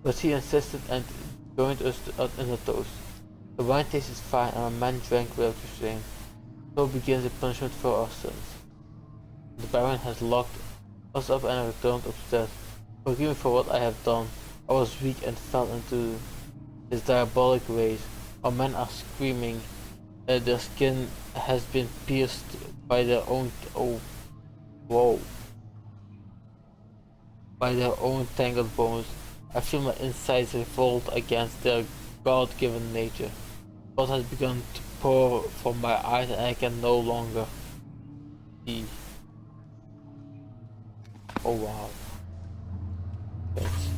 but he insisted and joined us in a toast. The wine tasted fine and my men drank without restraint. So begins the punishment for our sins. The Baron has locked us up and I returned upstairs. Forgive me for what I have done. I was weak and fell into his diabolic ways. Our men are screaming. Their skin has been pierced by their own by their own tangled bones. I feel my insides revolt against their God-given nature. Blood has begun to pour from my eyes and I can no longer see. Oh wow. Thanks.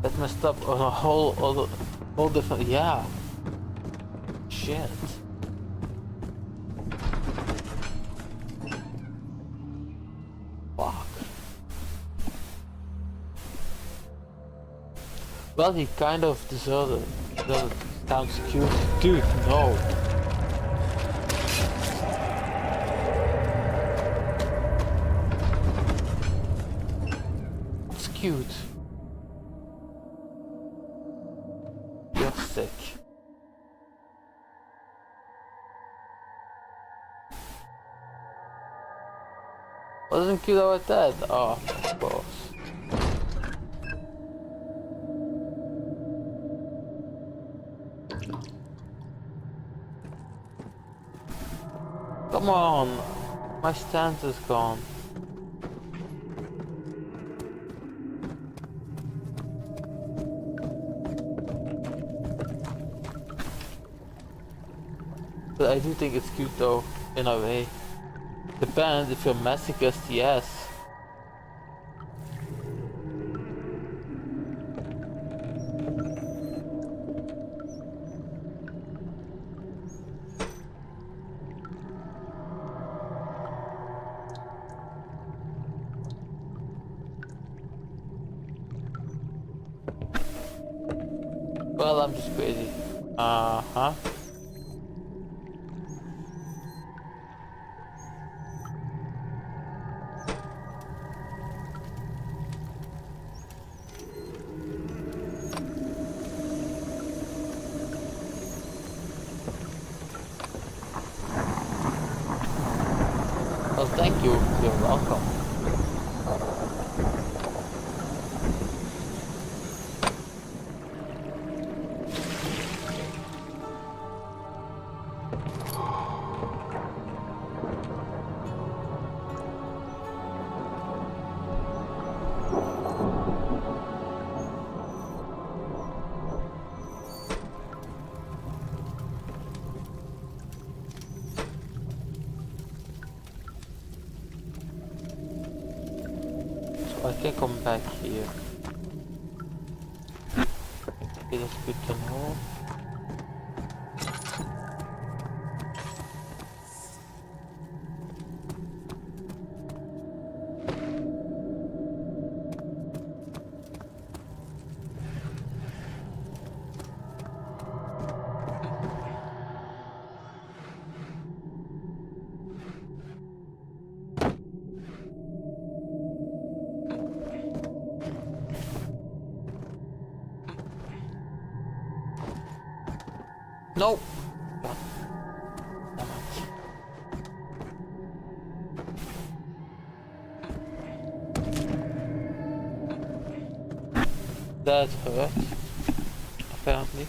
That messed up on a whole different, yeah. Shit. Fuck. Well, he kind of deserved it. Sounds cute. Dude, no. It's cute. You're sick. Wasn't cute about that? Oh, of course. Come on, my stance is gone. But I do think it's cute though, in a way. Depends if you're masochist, yes. Well, I'm just crazy. Uh-huh. Well, thank you. You're welcome. I can come back here. Okay, that's good to know. Nope. God. Damn it. That hurt, apparently.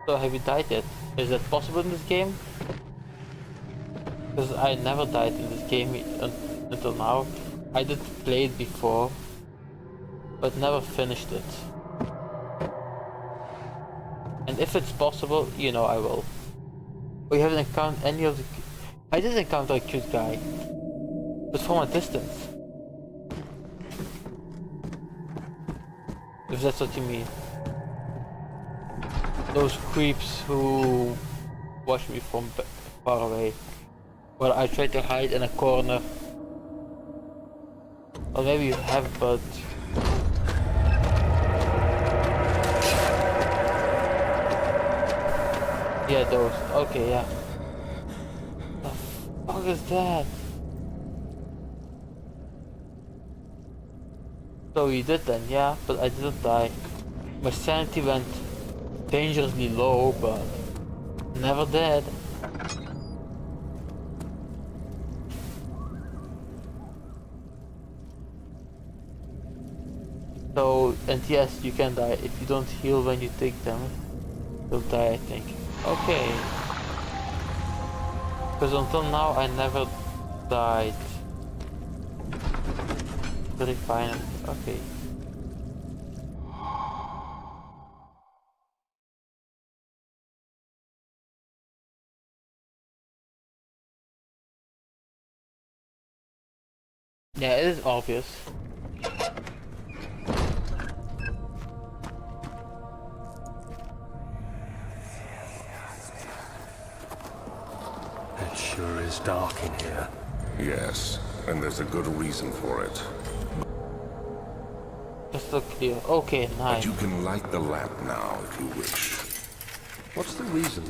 So have you died yet? Is that possible in this game? Because I never died in this game until now. I did play it before, but never finished it. And if it's possible, you know I will. We haven't encountered any of the... I did encounter a cute guy, but from a distance. If that's what you mean. Those creeps who watch me from far away. Well, I try to hide in a corner. Or maybe you have, but... Yeah, those. Okay, yeah. The fuck is that? So you did then, yeah, but I didn't die. My sanity went dangerously low, but never dead. So, and yes, you can die if you don't heal when you take them. You'll die, I think. Okay. Because until now I never died. Very fine. Okay. Yeah, it is obvious. It sure is dark in here. Yes, and there's a good reason for it. Just look here. Okay, nice. But you can light the lamp now if you wish. What's the reason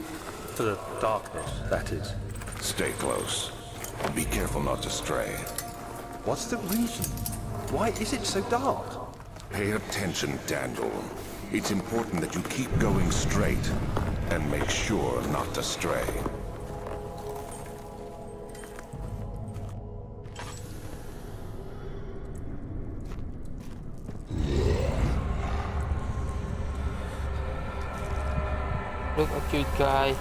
for the darkness, that is? Stay close. Be careful not to stray. What's the reason? Why is it so dark? Pay attention, Daniel. It's important that you keep going straight. and make sure not to stray. Look, a cute guy.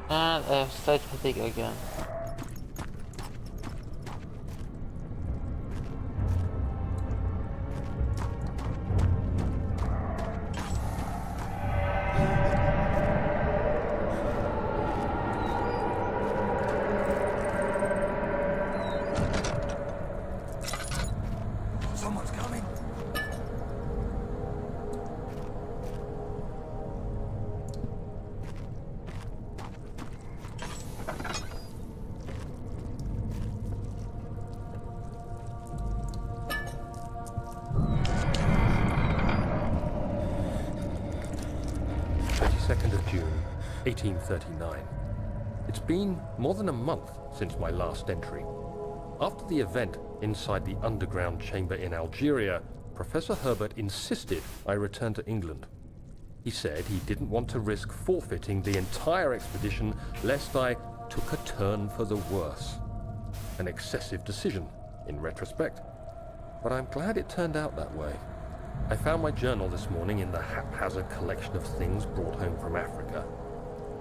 And I have slight fatigue again. Someone's coming. June 1839. It's been more than a month since my last entry. After the event inside the underground chamber in Algeria, Professor Herbert insisted I return to England. He said he didn't want to risk forfeiting the entire expedition lest I took a turn for the worse. An excessive decision, in retrospect. But I'm glad it turned out that way. I found my journal this morning in the haphazard collection of things brought home from Africa.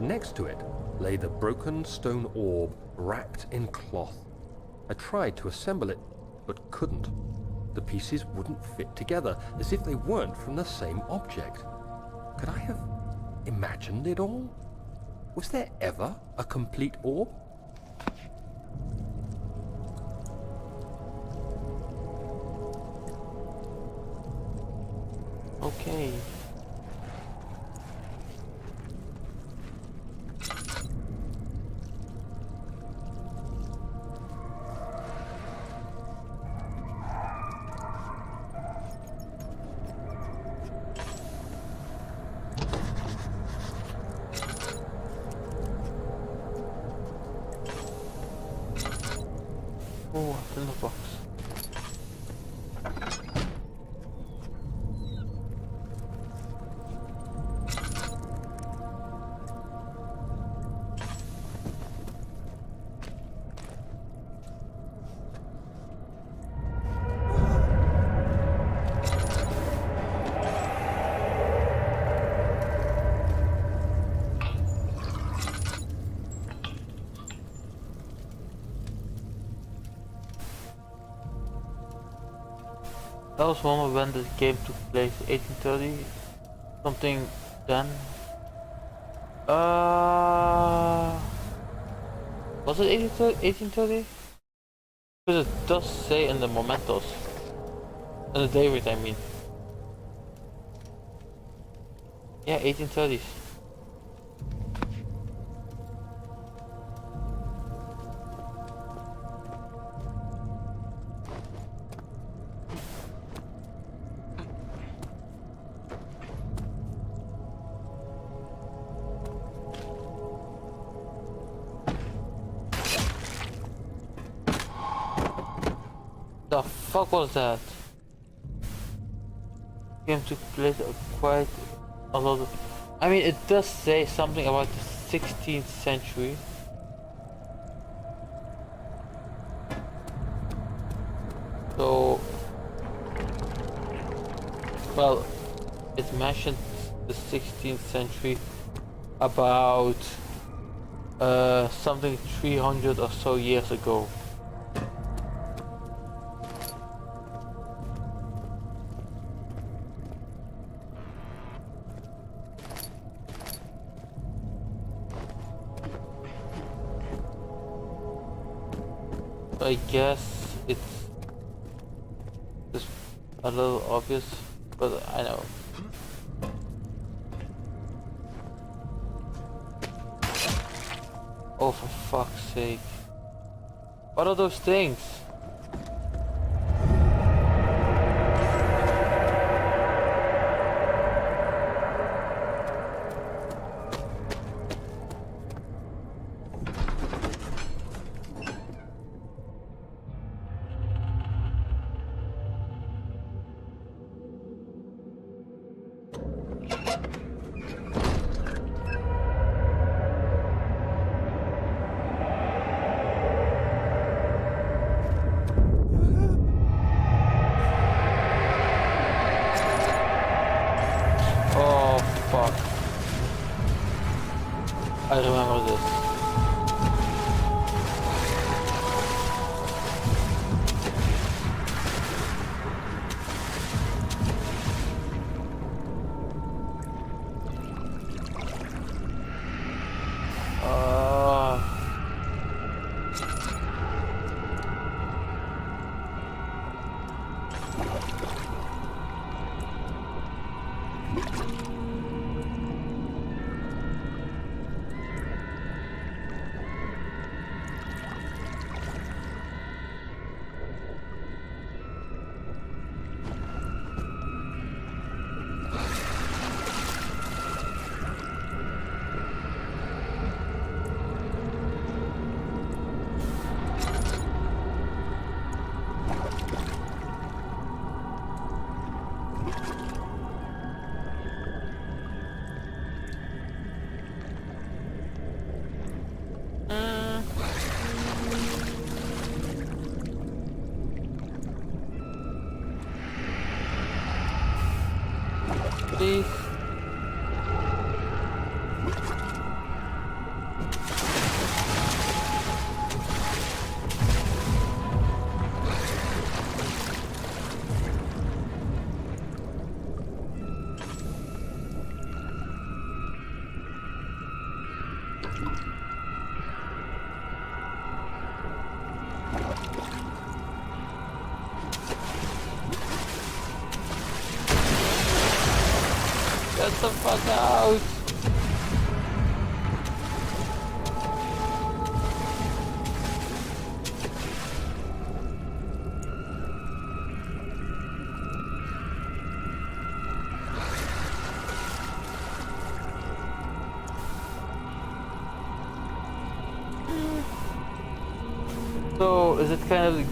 Next to it lay the broken stone orb wrapped in cloth. I tried to assemble it, but couldn't. The pieces wouldn't fit together, as if they weren't from the same object. Could I have imagined it all? Was there ever a complete orb? Okay. Oh, what's in the box? That was one when the game took place, 1830, something then. Was it 1830? Because it does say in the mementos, in the David, I mean. Yeah, 1830s. The fuck was that? Game took place quite a lot of... I mean, it does say something about the 16th century. So... Well, it mentioned the 16th century about something 300 or so years ago. I guess it's just a little obvious, but I know. Oh, for fuck's sake. What are those things? Oh fuck. I remember this. Please. Get the fuck out! So, is it kind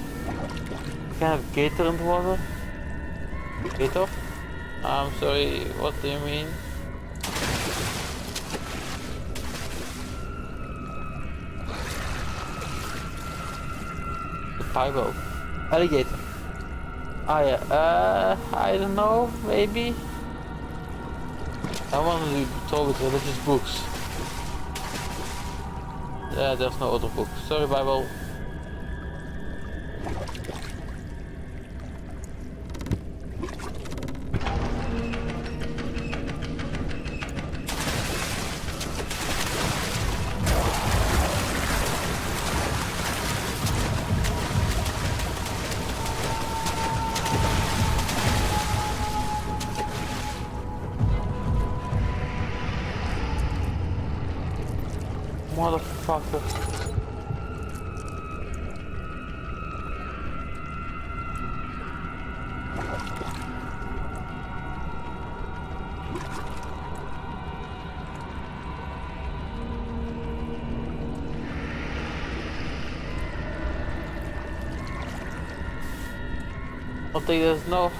of gator in the water? Gator? I'm sorry, what do you mean? The Bible. Alligator. Ah yeah, I don't know, maybe? I want to be told with religious books. Yeah, there's no other book. Sorry, Bible. Motherfucker.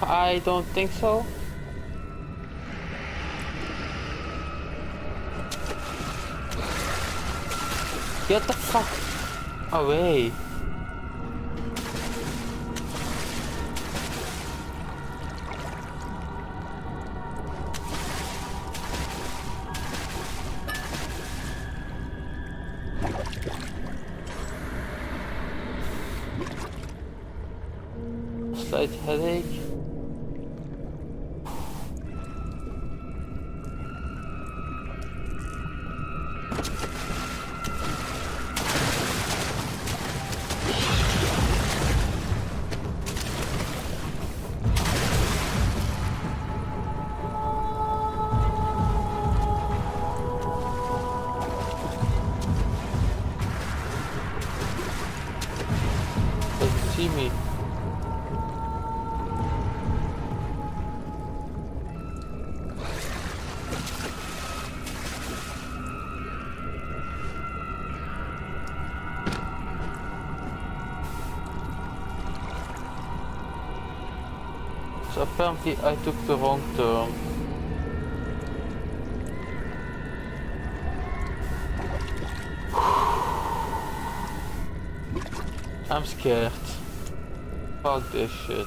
I don't think so. Get the fuck away. Slight headache. Doesn't see me. So apparently I took the wrong turn. I'm scared. Fuck this shit.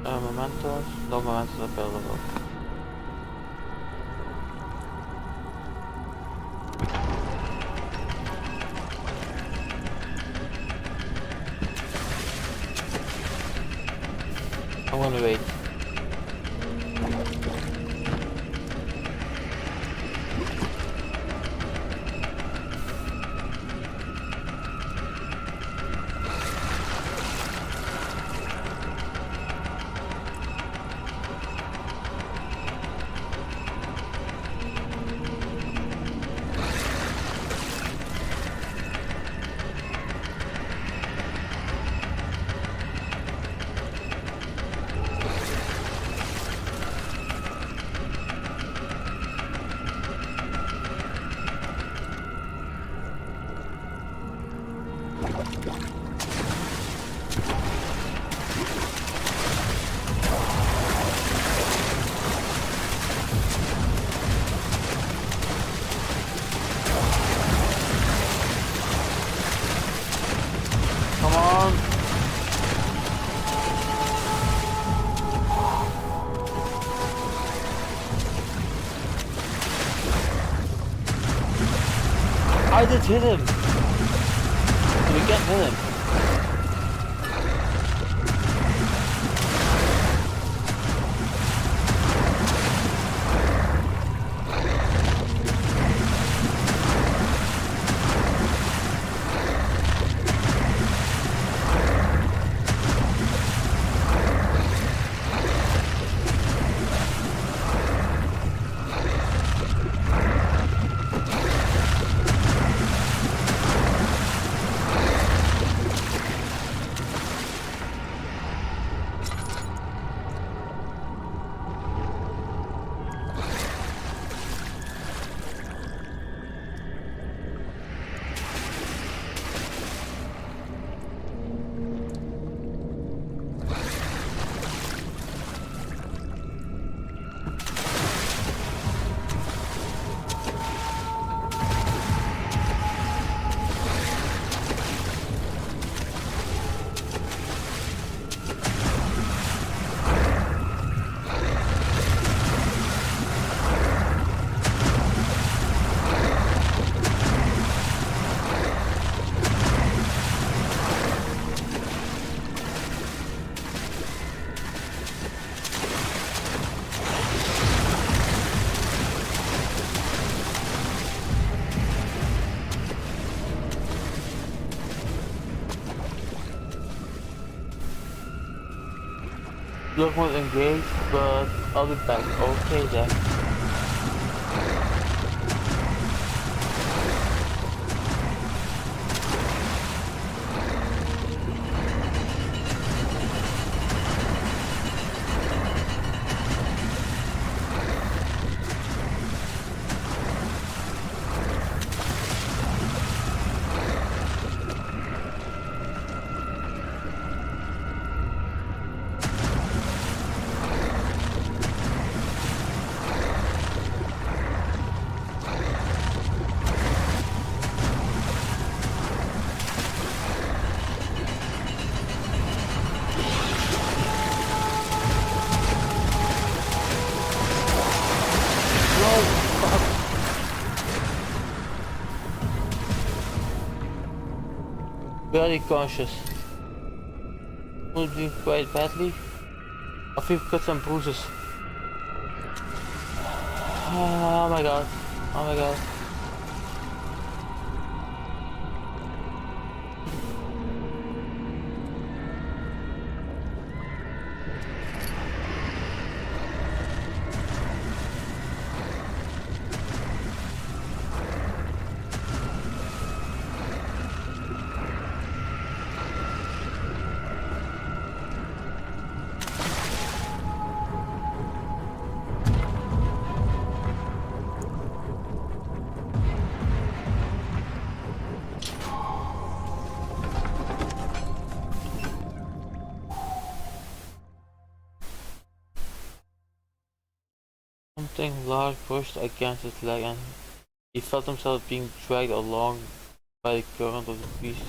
Mementos? No mementos available. I'm gonna wait. Come on. I did hit him. We can't hit him. Look more engaged, but I'll be back. Okay then. Very conscious. Moving quite badly. A few cuts and bruises. Oh my god. Oh my god. Something large brushed against his leg and he felt himself being dragged along by the current of the beast.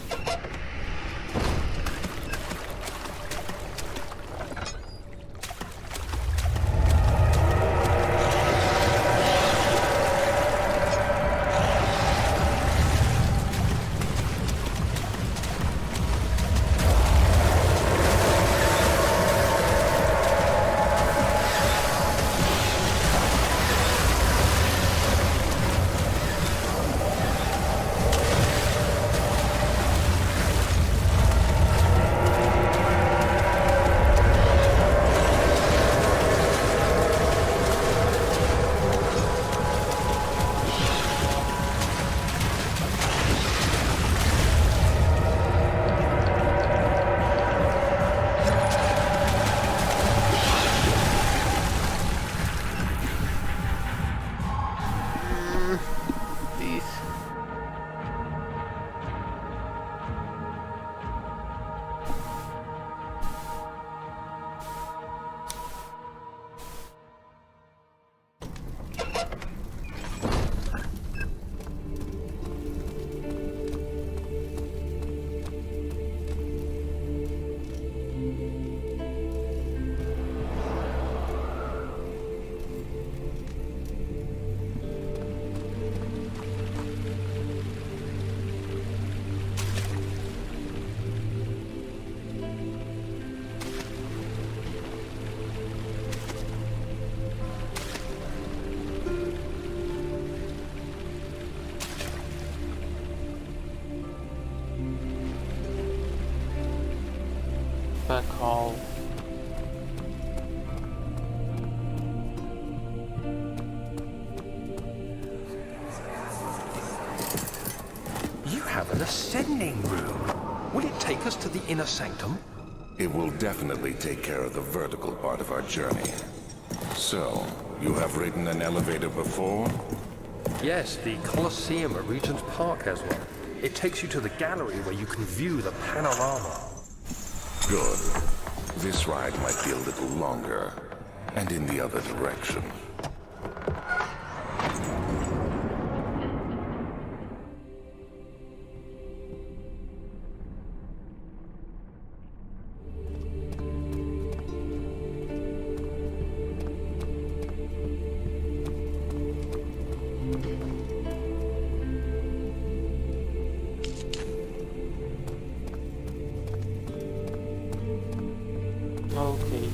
Back home. You have an ascending room. Will it take us to the inner sanctum? It will definitely take care of the vertical part of our journey. So, you have ridden an elevator before? Yes, the Colosseum at Regent's Park has one. It takes you to the gallery where you can view the panorama. Good. This ride might be a little longer, and in the other direction. Okay.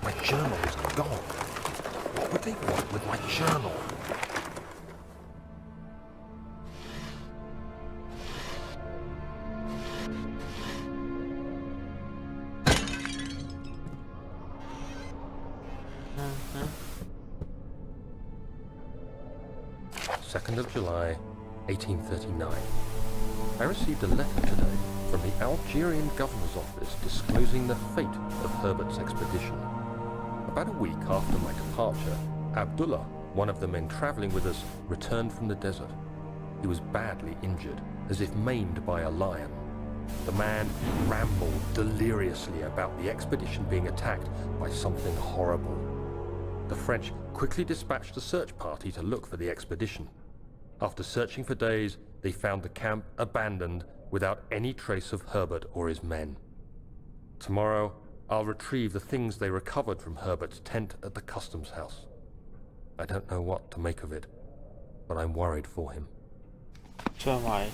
My journal is gone. What would they want with my journal? Second of July, 1839. I received a letter today from the Algerian governor's office disclosing the fate of Herbert's expedition. About a week after my departure, Abdullah, one of the men traveling with us, returned from the desert. He was badly injured, as if maimed by a lion. The man rambled deliriously about the expedition being attacked by something horrible. The French quickly dispatched a search party to look for the expedition. After searching for days, they found the camp abandoned without any trace of Herbert or his men. Tomorrow, I'll retrieve the things they recovered from Herbert's tent at the customs house. I don't know what to make of it, but I'm worried for him. So am I.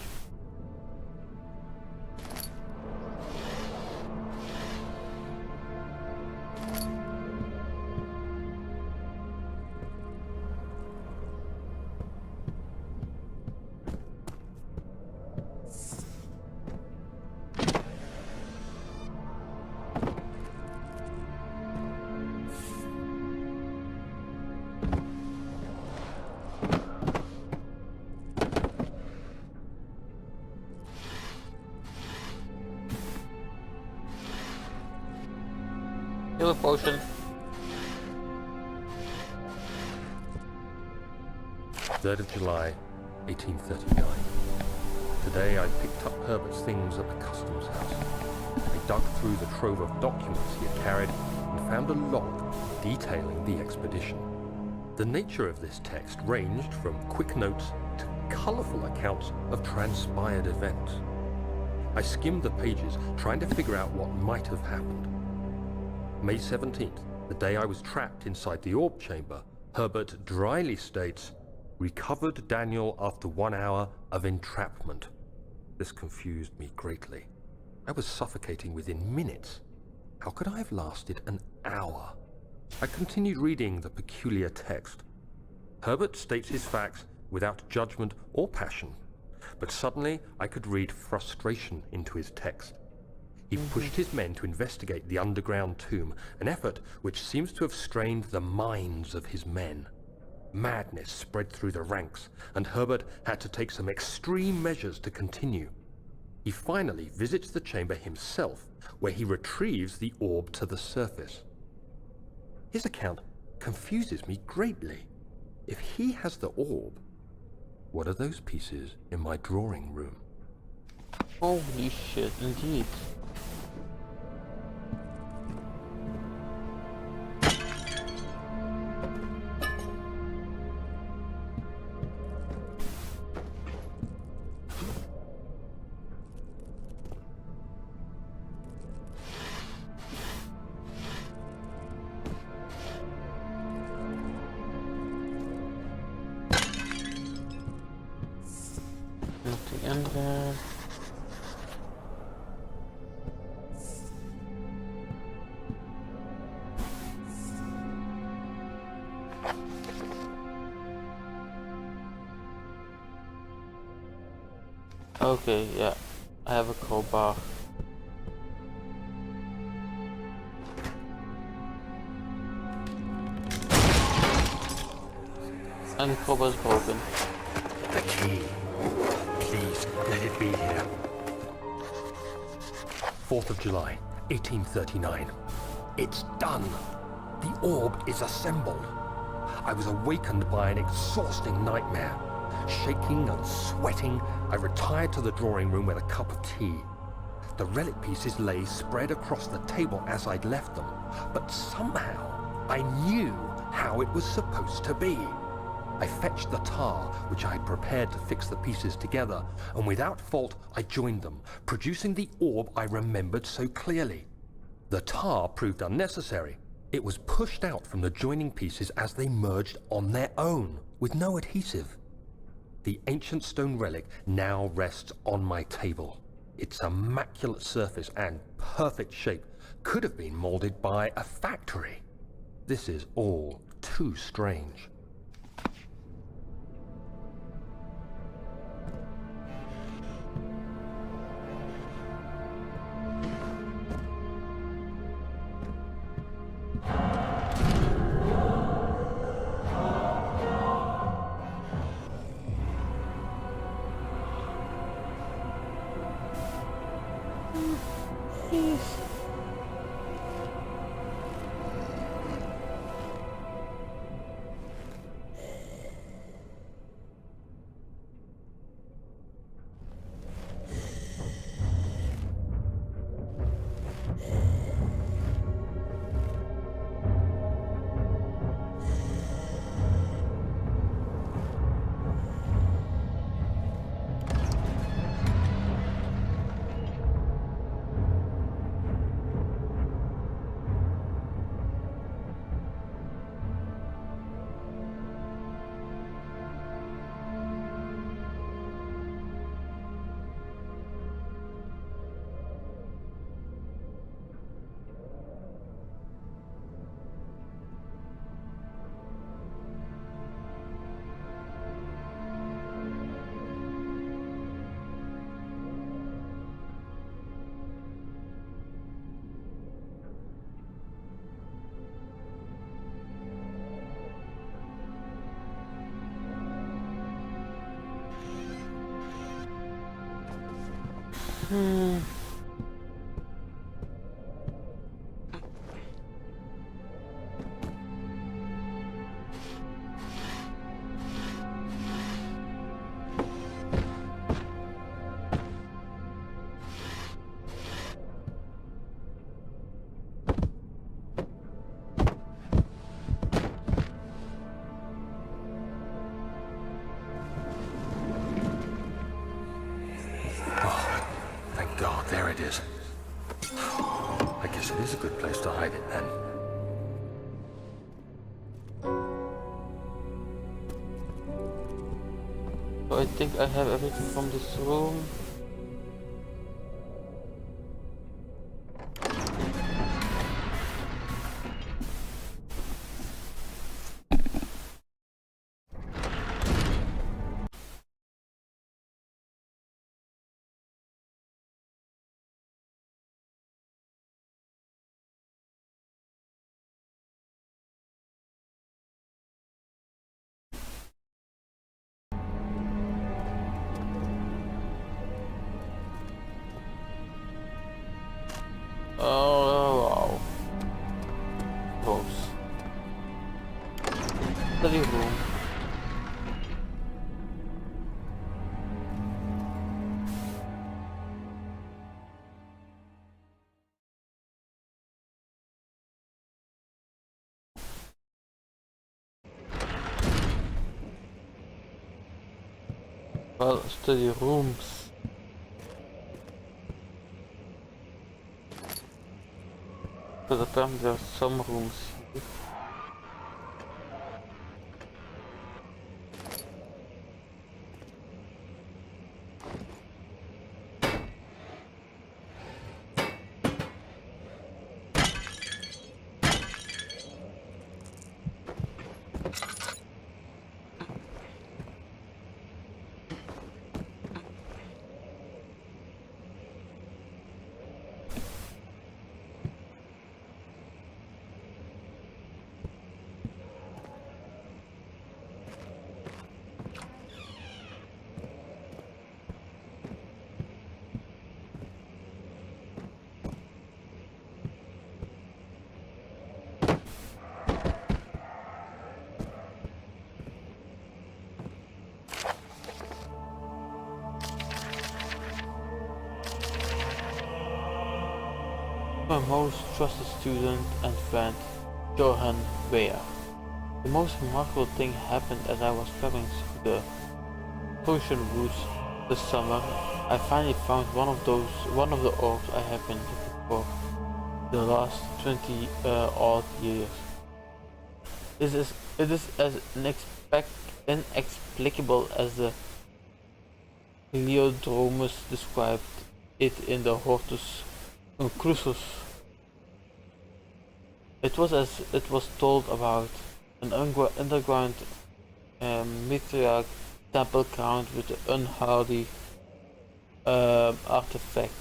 Heal potion. 3rd of July, 1839. Today I picked up Herbert's things at the customs house. I dug through the trove of documents he had carried and found a log detailing the expedition. The nature of this text ranged from quick notes to colourful accounts of transpired events. I skimmed the pages, trying to figure out what might have happened. May 17th, the day I was trapped inside the orb chamber, Herbert dryly states, "Recovered Daniel after 1 hour of entrapment." This confused me greatly. I was suffocating within minutes. How could I have lasted an hour? I continued reading the peculiar text. Herbert states his facts without judgment or passion, but suddenly I could read frustration into his text. He pushed his men to investigate the underground tomb, an effort which seems to have strained the minds of his men. Madness spread through the ranks, and Herbert had to take some extreme measures to continue. He finally visits the chamber himself, where he retrieves the orb to the surface. His account confuses me greatly. If he has the orb, what are those pieces in my drawing room? Holy shit, indeed. Nothing in there. Okay, yeah, I have a crowbar. And crowbar's broken. The key. Please, let it be here. 4th of July, 1839. It's done. The orb is assembled. I was awakened by an exhausting nightmare. Shaking and sweating, I retired to the drawing room with a cup of tea. The relic pieces lay spread across the table as I'd left them, but somehow I knew how it was supposed to be. I fetched the tar, which I had prepared to fix the pieces together, and without fault I joined them, producing the orb I remembered so clearly. The tar proved unnecessary. It was pushed out from the joining pieces as they merged on their own, with no adhesive. The ancient stone relic now rests on my table. Its immaculate surface and perfect shape could have been molded by a factory. This is all too strange. So I think I have everything from this room. Oh wow. Close. Study room. Well, study rooms. But apparently there are some rooms here. My most trusted student and friend, Johan Weir. The most remarkable thing happened as I was traveling through the Prussian woods this summer. I finally found one of the orbs I have been looking for the last 20 odd years. It is as inexplicable as the Heliodromus described it in the Hortus Crucis. It was as it was told about an underground matriarch temple crowned with an unhardy artifact.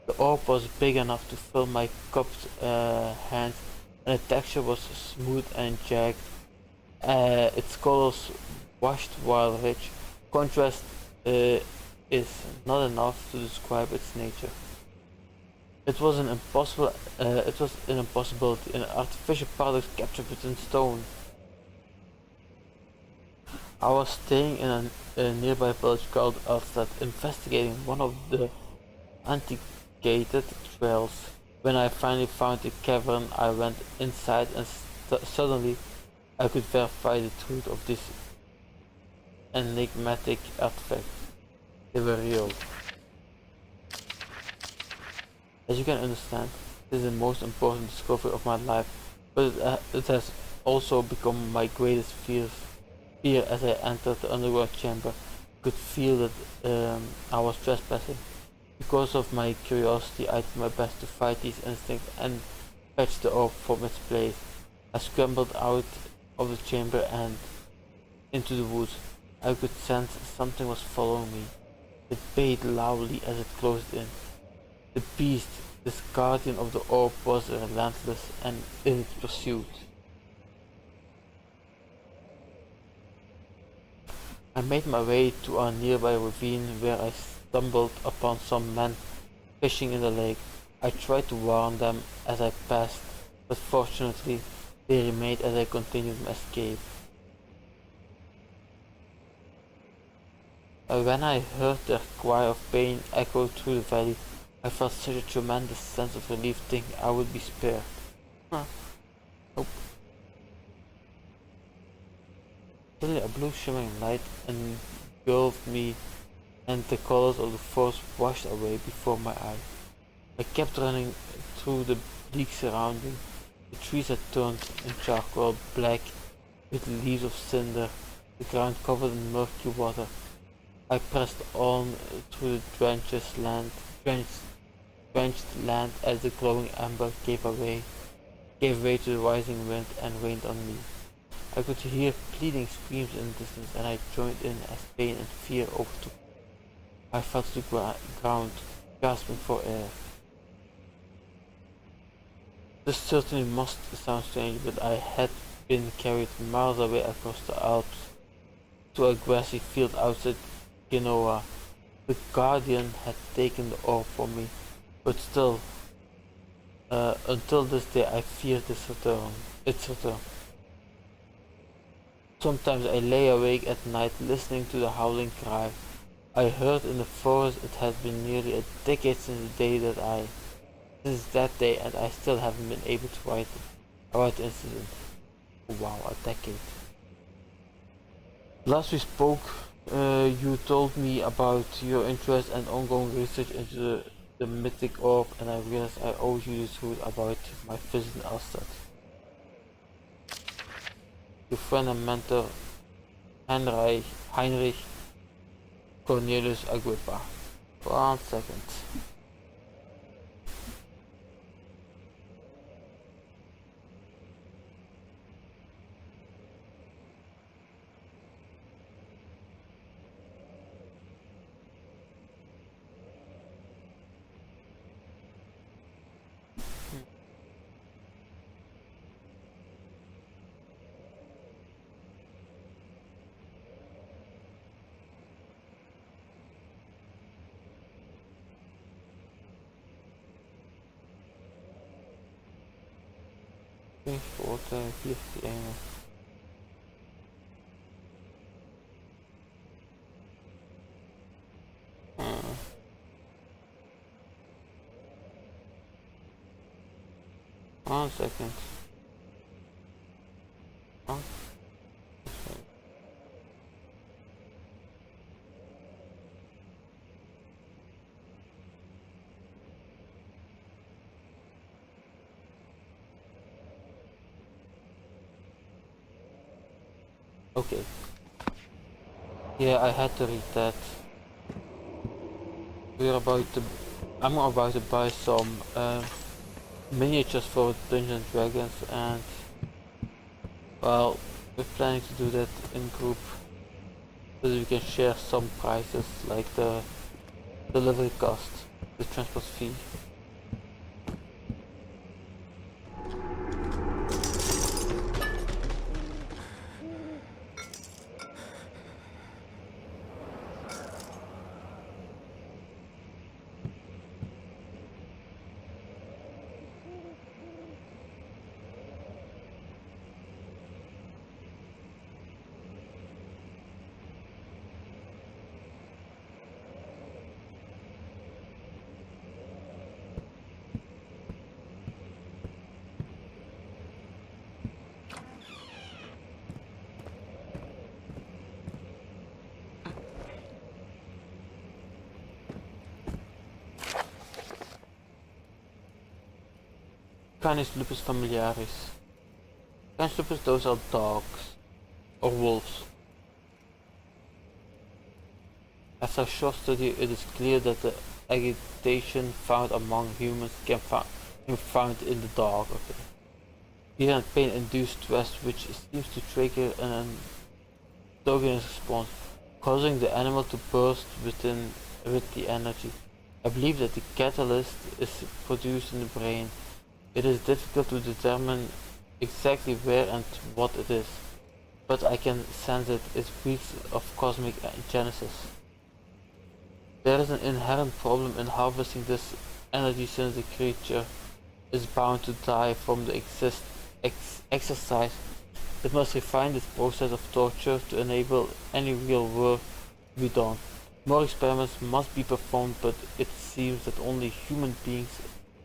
The orb was big enough to fill my cupped hands, and the texture was smooth and jagged. Its colors washed while rich. Contrast is not enough to describe its nature. It was an impossibility, an artificial paradox captured within stone. I was staying in a nearby village called Elfstead, investigating one of the antiquated trails. When I finally found the cavern, I went inside and suddenly I could verify the truth of this enigmatic artifact. They were real. As you can understand, this is the most important discovery of my life, but it has also become my greatest fear as I entered the underground chamber. I could feel that I was trespassing. Because of my curiosity, I did my best to fight these instincts and fetch the orb from its place. I scrambled out of the chamber and into the woods. I could sense something was following me. It bayed loudly as it closed in. The beast, this guardian of the orb, was relentless and in its pursuit. I made my way to a nearby ravine where I stumbled upon some men fishing in the lake. I tried to warn them as I passed, but fortunately they remained as I continued my escape. When I heard their cry of pain echo through the valley, I felt such a tremendous sense of relief thinking I would be spared. Huh. Nope. Suddenly a blue shimmering light engulfed me and the colors of the forest washed away before my eyes. I kept running through the bleak surrounding. The trees had turned in charcoal black with leaves of cinder, the ground covered in murky water. I pressed on through the drenched land as the glowing amber gave way to the rising wind and rained on me. I could hear pleading screams in the distance, and I joined in as pain and fear overtook me. I fell to the ground, gasping for air. This certainly must sound strange, but I had been carried miles away across the Alps to a grassy field outside Genoa. The Guardian had taken the orb from me, but still, until this day, I feared its return. Sometimes I lay awake at night listening to the howling cry. I heard in the forest. It has been nearly a decade since that day, and I still haven't been able to write the incident. Wow, a decade. Last we spoke, you told me about your interest and ongoing research into the mythic orb, and I realized I owe you the truth about my visit in Elstad. Your friend and mentor, Heinrich Cornelius Agrippa. 1 second. Water, 41. 1 second. Oh. Okay. Yeah, I had to read that. I'm about to buy some miniatures for Dungeons and Dragons, and well, we're planning to do that in group so that we can share some prices like the delivery cost, the transport fee. Canis lupus familiaris. Canis lupus, those are dogs or wolves. As a short study, it is clear that the agitation found among humans can be found in the dog. Okay. Fear and pain-induced stress, which seems to trigger an endogenous response, causing the animal to burst with the energy. I believe that the catalyst is produced in the brain. It is difficult to determine exactly where and what it is, but I can sense it reeks of cosmic genesis. There is an inherent problem in harvesting this energy since the creature is bound to die from the exercise. It must refine this process of torture to enable any real work to be done. More experiments must be performed, but it seems that only human beings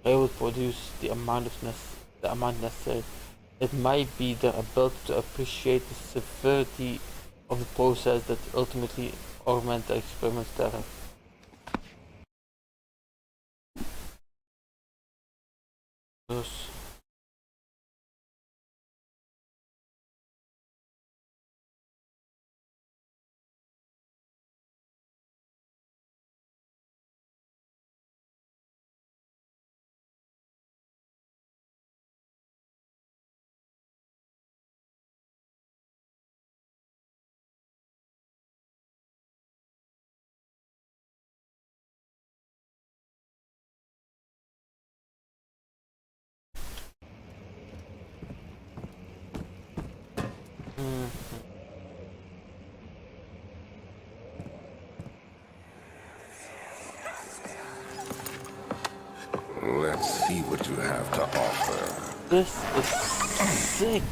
are able to produce the amount necessary. It might be their ability to appreciate the severity of the process that ultimately augment the experiment's terror. Dus have to offer. This is sick.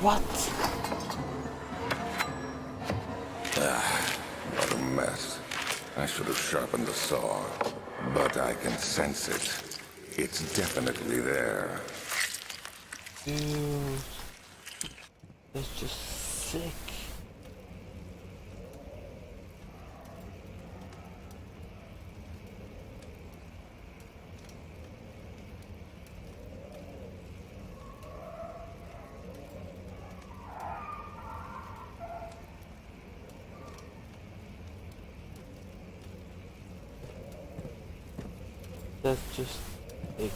What? What a mess. I should have sharpened the saw, but I can sense it. It's definitely there. Dude. That's just sick. That's just sick.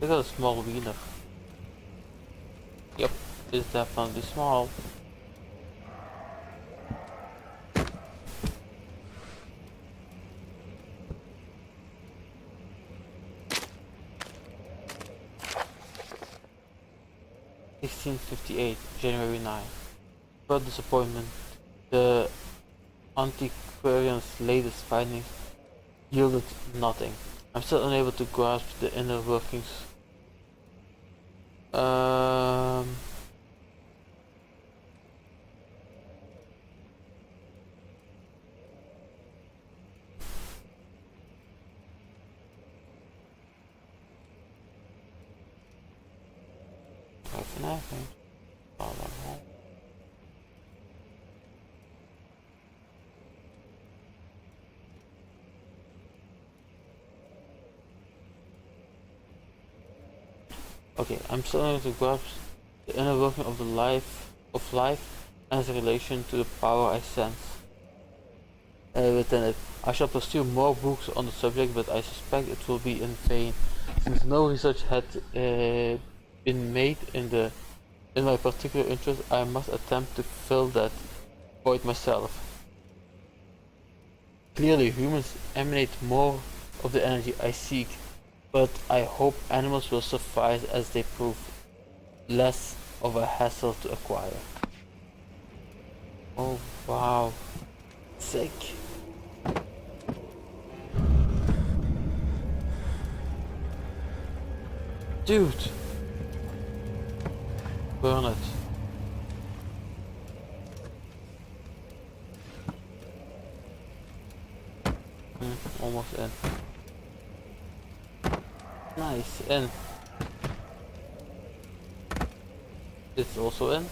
Look at a small wheeler. Yep, it's definitely small. (1658) January 9. For disappointment, the antiquarian's latest findings yielded nothing. I'm still unable to grasp the inner workings. Nothing. Okay, I'm still able to grasp the inner working of life and its relation to the power I sense within it. I shall pursue more books on the subject, but I suspect it will be in vain, since no research had been made in my particular interest. I must attempt to fill that void myself. Clearly, humans emanate more of the energy I seek, but I hope animals will suffice, as they prove less of a hassle to acquire. Oh wow, sick. Dude, burn it. Almost in. Nice, in. It's also in.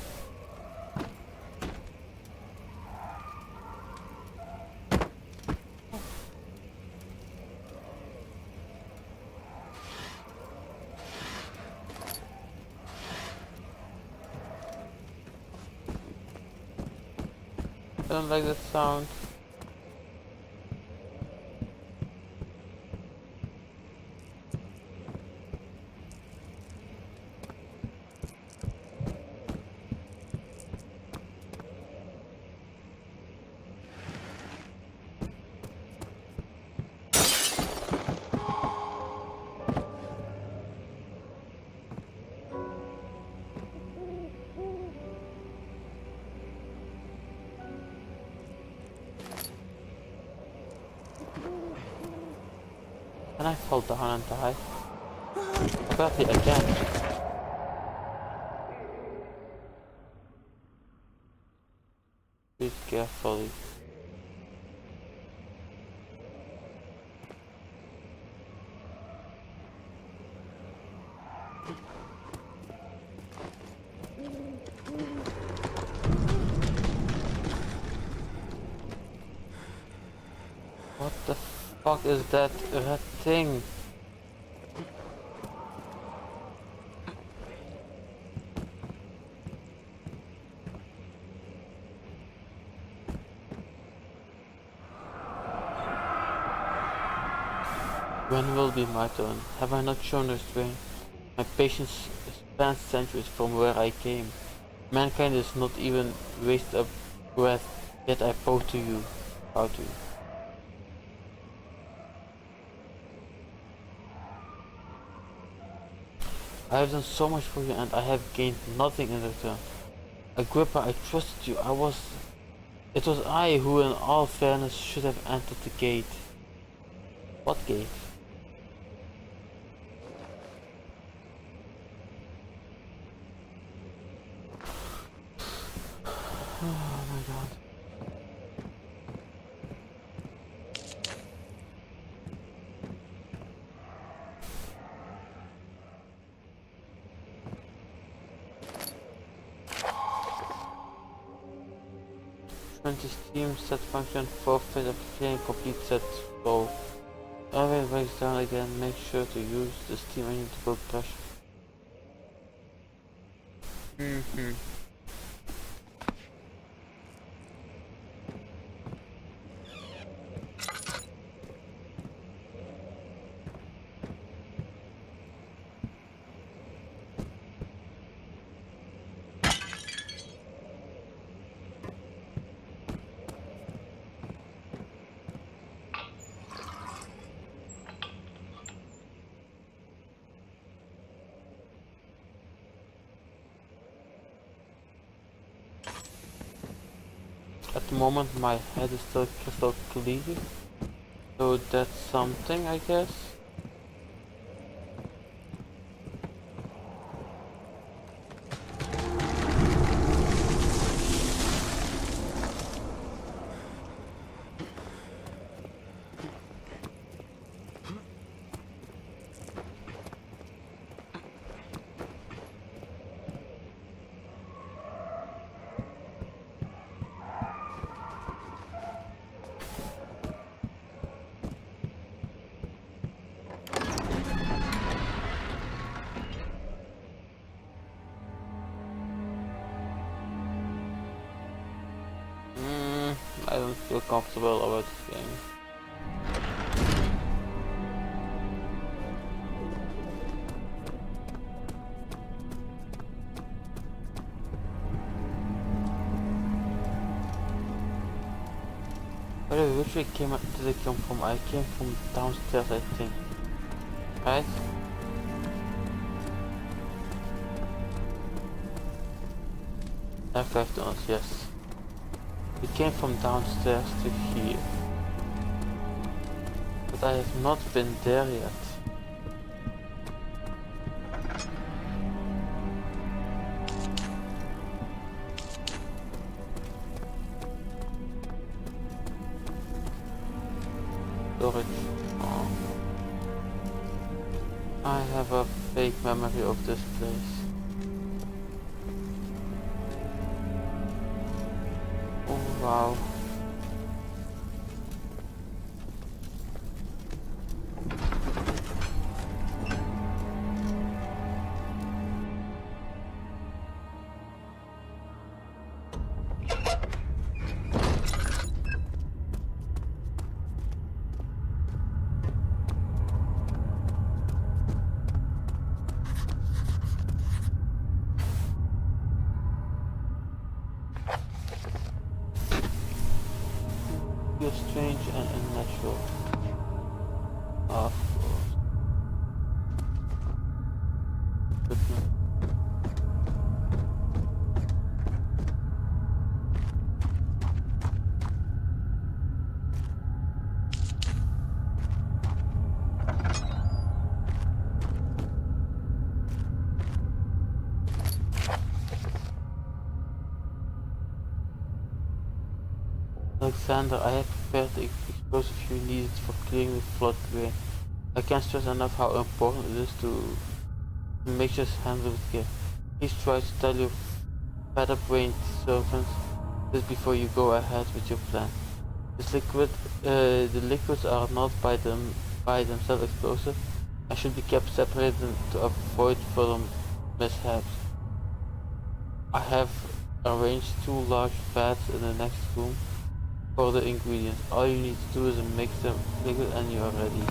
I don't like that sound. Can I fall down and die? Apparently I can. Please carefully. What the fuck is that red thing? When will be my turn? Have I not shown restraint? My patience spans centuries from where I came. Mankind is not even waste a breath, yet I bow to you. Bow to you. I have done so much for you, and I have gained nothing in return. Agrippa, I trusted you. I was It was I who, in all fairness, should have entered the gate. What gate? Oh my god. Steam set function forfeit of feeling complete set flow. When it breaks down again, make sure to use the steam engine to build pressure. At the moment my head is still crystal clear, so that's something, I guess. I don't feel comfortable about this game. By the way, which way did I come from? I came from downstairs, I think. Right? F5 tunnels, yes. We came from downstairs to here. But I have not been there yet. Storage. Oh. I have a fake memory of this place. Wow. Feels strange and unnatural. Of course. Alexander, I have prepared the explosive you needed for clearing the floodway. I can't stress enough how important it is to make sure to handle with care. Please try to tell your feather-brained servants this before you go ahead with your plan. The liquids are not by themselves explosive and should be kept separated to avoid further mishaps. I have arranged 2 large vats in the next room for the ingredients. All you need to do is mix them liquid and you are ready.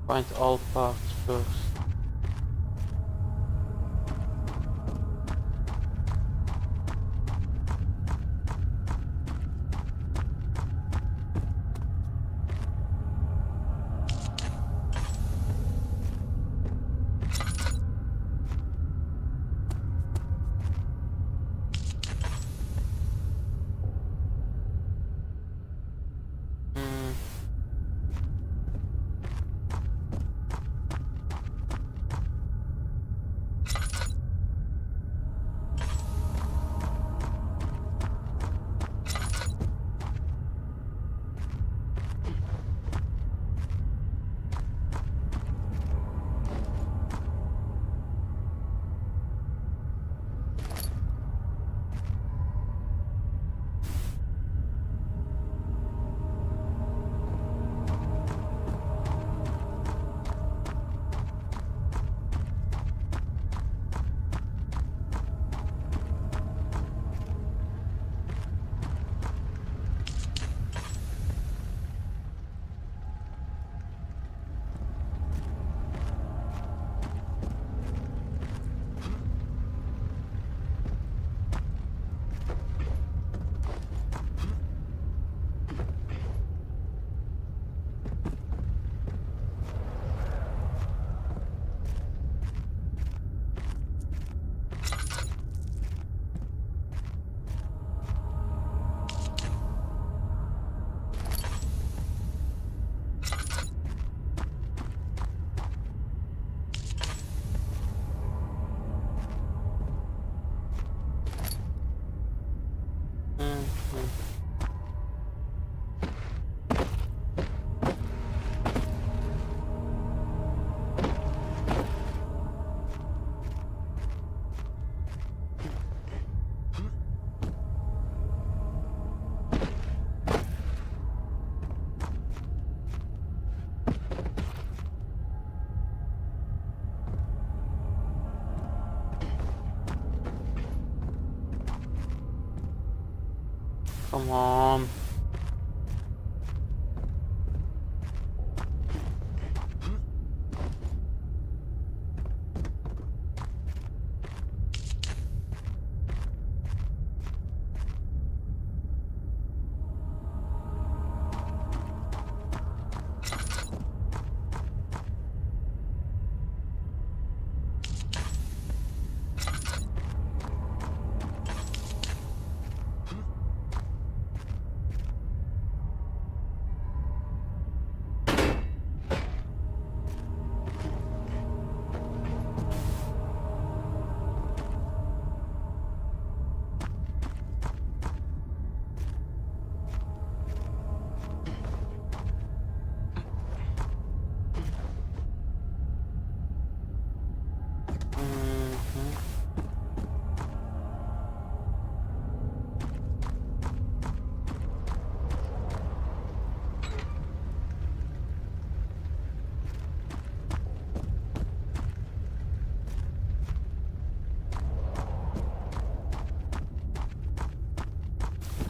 Find all parts first. Come on.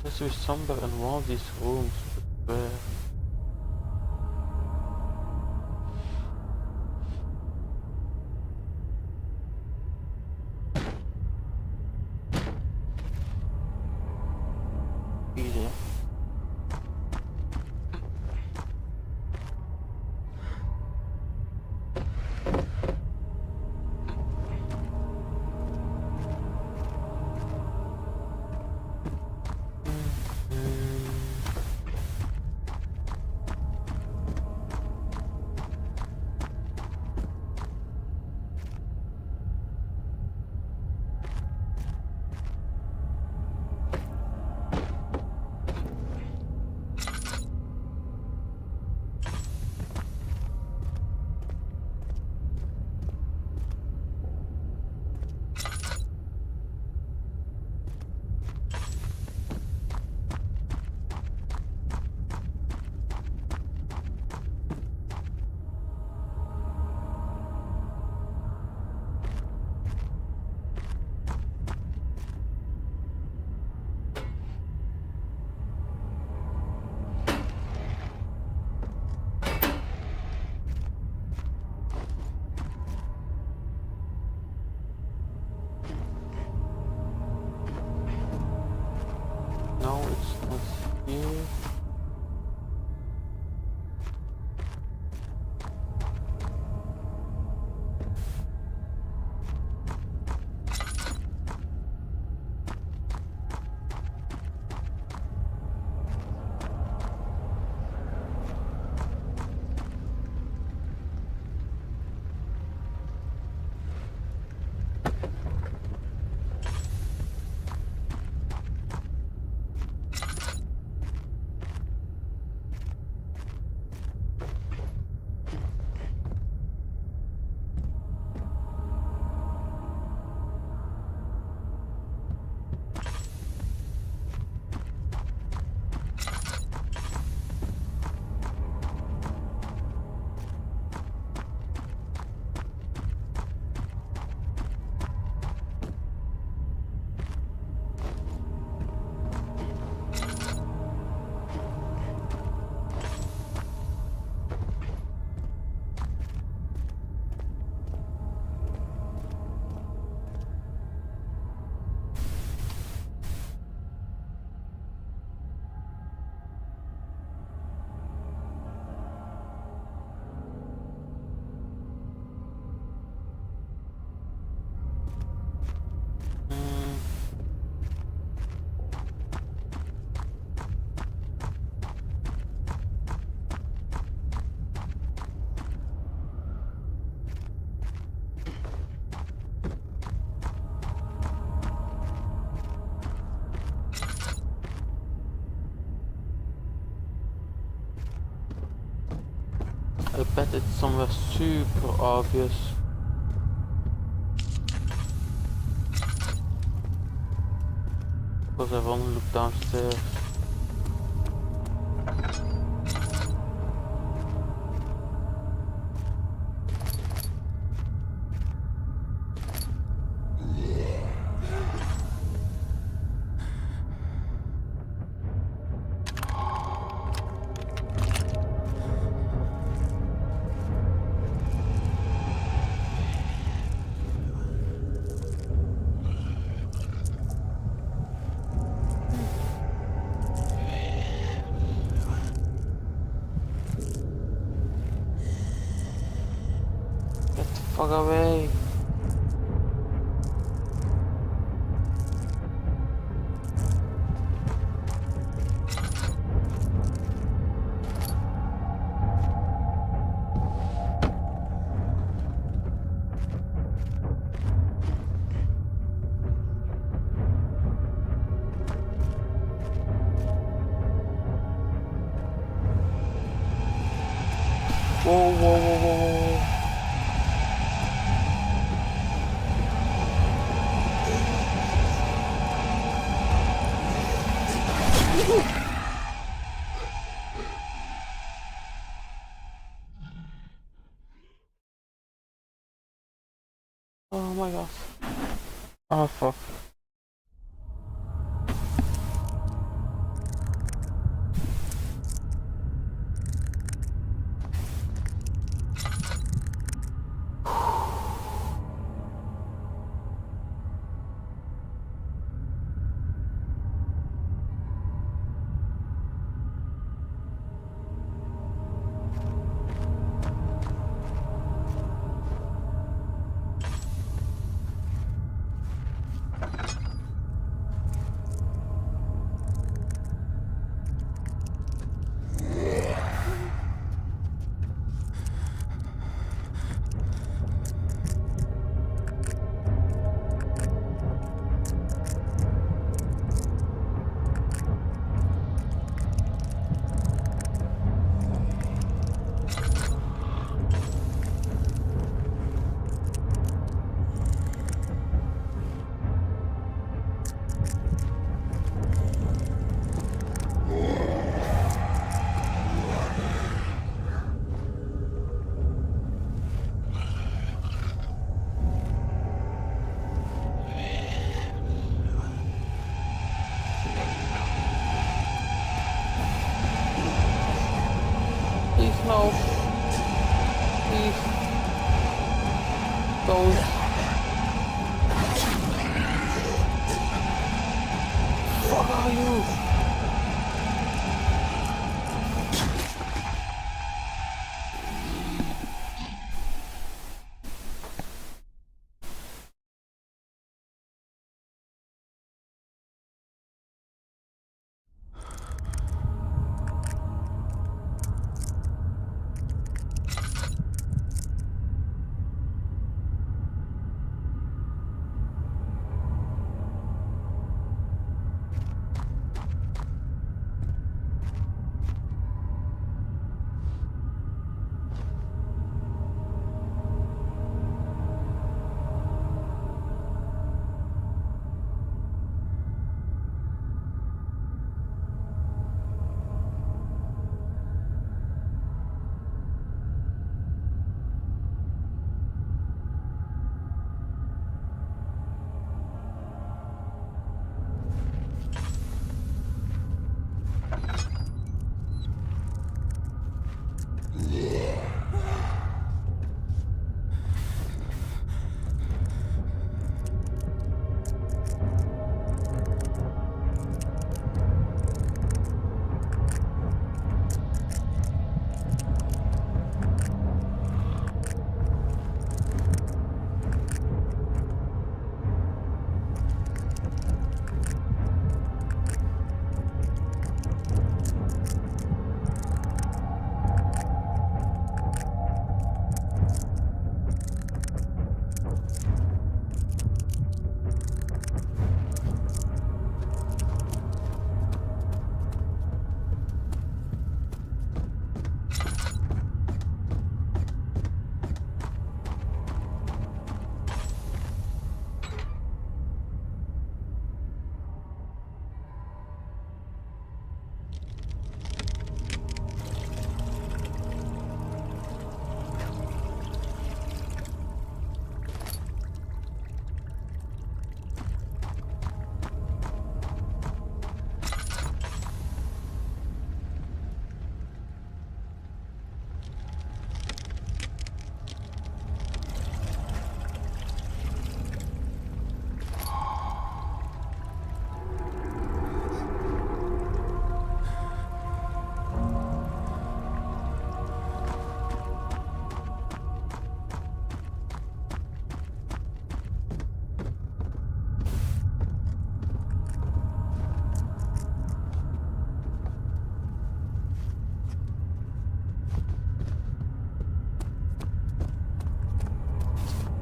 Has to be somewhere in one of these rooms, but where? Either. No, it's not here. I bet it's somewhere super obvious. Because I've only looked downstairs. Fuck away. Whoa, whoa, whoa, whoa, whoa. Oh my gosh. Oh fuck. No. Please. Those. Fuck are you?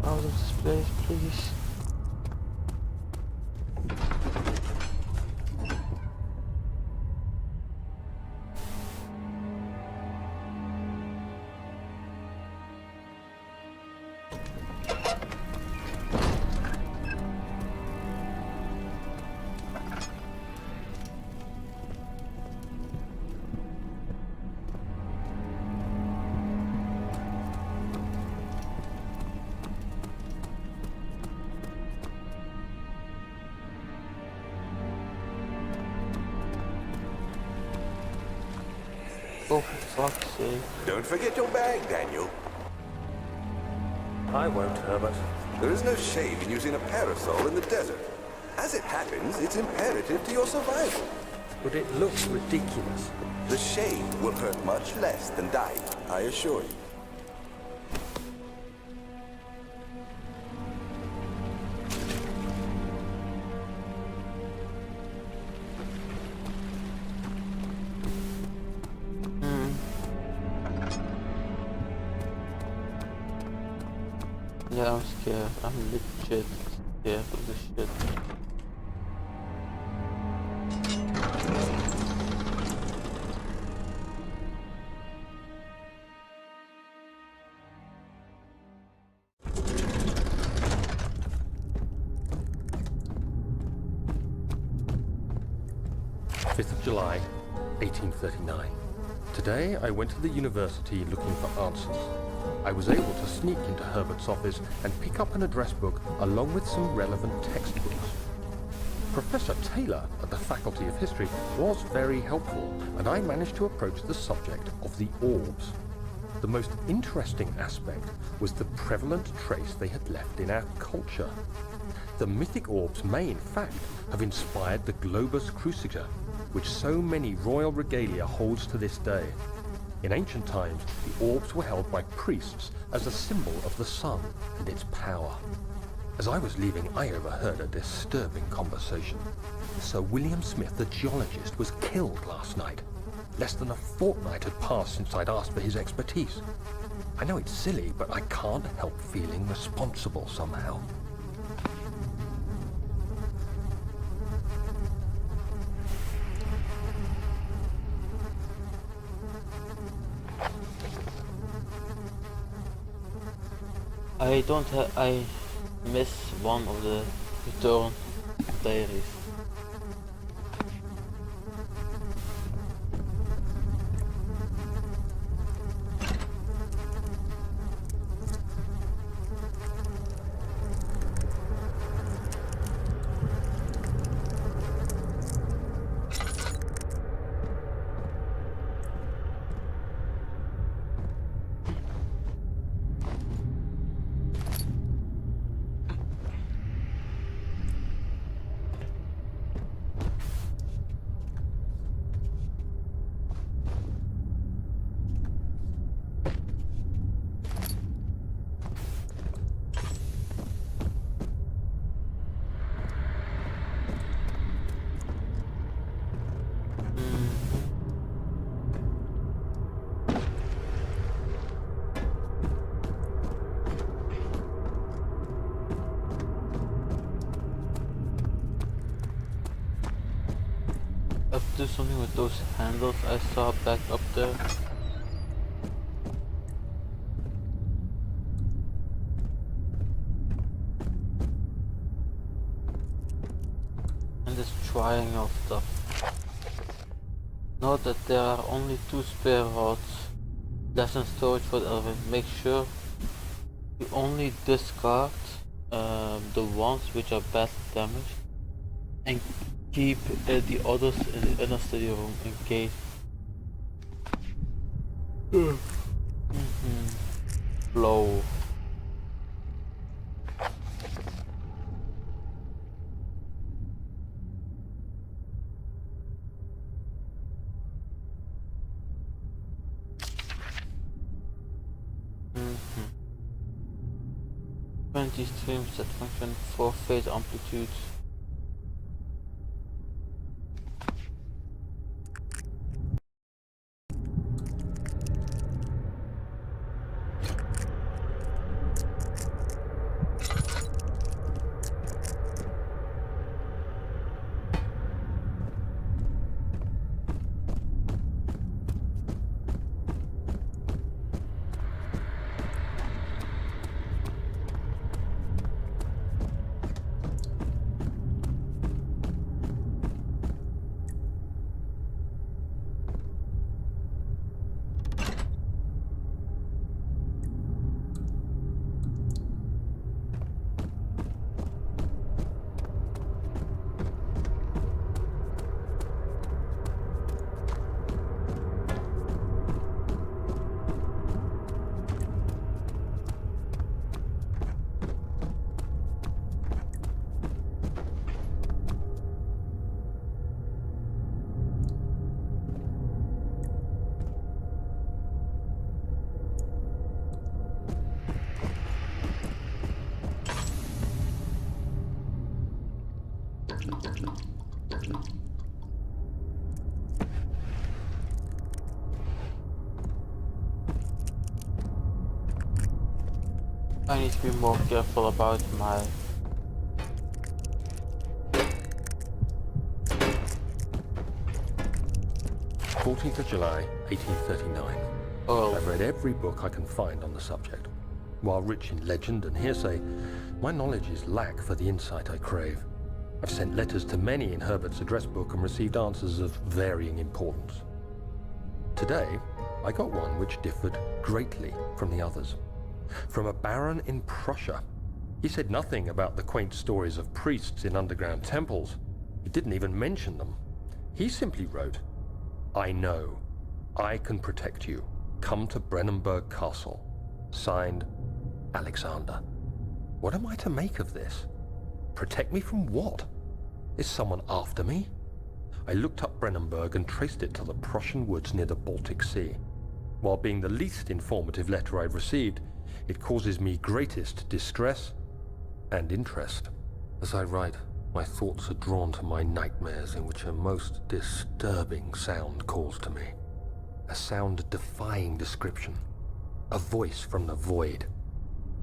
Out of this place, please. Oh, for fuck's sake. Don't forget your bag, Daniel. I won't, Herbert. There is no shame in using a parasol in the desert. As it happens, it's imperative to your survival. But it looks ridiculous. The shade will hurt much less than dying, I assure you. Yeah, I'm scared. I'm legit scared of this shit. July, 1839. Today I went to the university looking for answers. I was able to sneak into Herbert's office and pick up an address book along with some relevant textbooks. Professor Taylor at the Faculty of History was very helpful, and I managed to approach the subject of the orbs. The most interesting aspect was the prevalent trace they had left in our culture. The mythic orbs may, in fact, have inspired the globus cruciger, which so many royal regalia holds to this day. In ancient times, the orbs were held by priests as a symbol of the sun and its power. As I was leaving, I overheard a disturbing conversation. Sir William Smith, the geologist, was killed last night. Less than a fortnight had passed since I'd asked for his expertise. I know it's silly, but I can't help feeling responsible somehow. I miss one of the return diaries. I have to do something with those handles I saw back up there. And this triangle stuff. Note that there are only 2 spare rods left in storage for the elevator. Make sure you only discard the ones which are badly damaged and keep the others in the inner study room in case. Flow. Mm-hmm. 20 streams that function 4 phase amplitudes. I need to be more careful about my 14th of July, 1839. oil. I've read every book I can find on the subject. While rich in legend and hearsay, my knowledge is lack for the insight I crave. I've sent letters to many in Herbert's address book and received answers of varying importance. Today, I got one which differed greatly from the others. From a baron in Prussia. He said nothing about the quaint stories of priests in underground temples. He didn't even mention them. He simply wrote, "I know. I can protect you. come to Brennenburg Castle. Signed, Alexander. What am I to make of this? Protect me from what? Is someone after me? I looked up Brennenburg and traced it to the Prussian woods near the Baltic Sea. While being the least informative letter I've received, it causes me greatest distress and interest. As I write, my thoughts are drawn to my nightmares in which a most disturbing sound calls to me. A sound defying description. A voice from the void.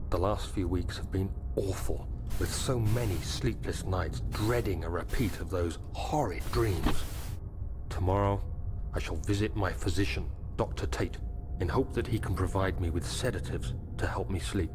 The last few weeks have been awful, with so many sleepless nights dreading a repeat of those horrid dreams. Tomorrow, I shall visit my physician, Dr. Tate, in hope that he can provide me with sedatives to help me sleep.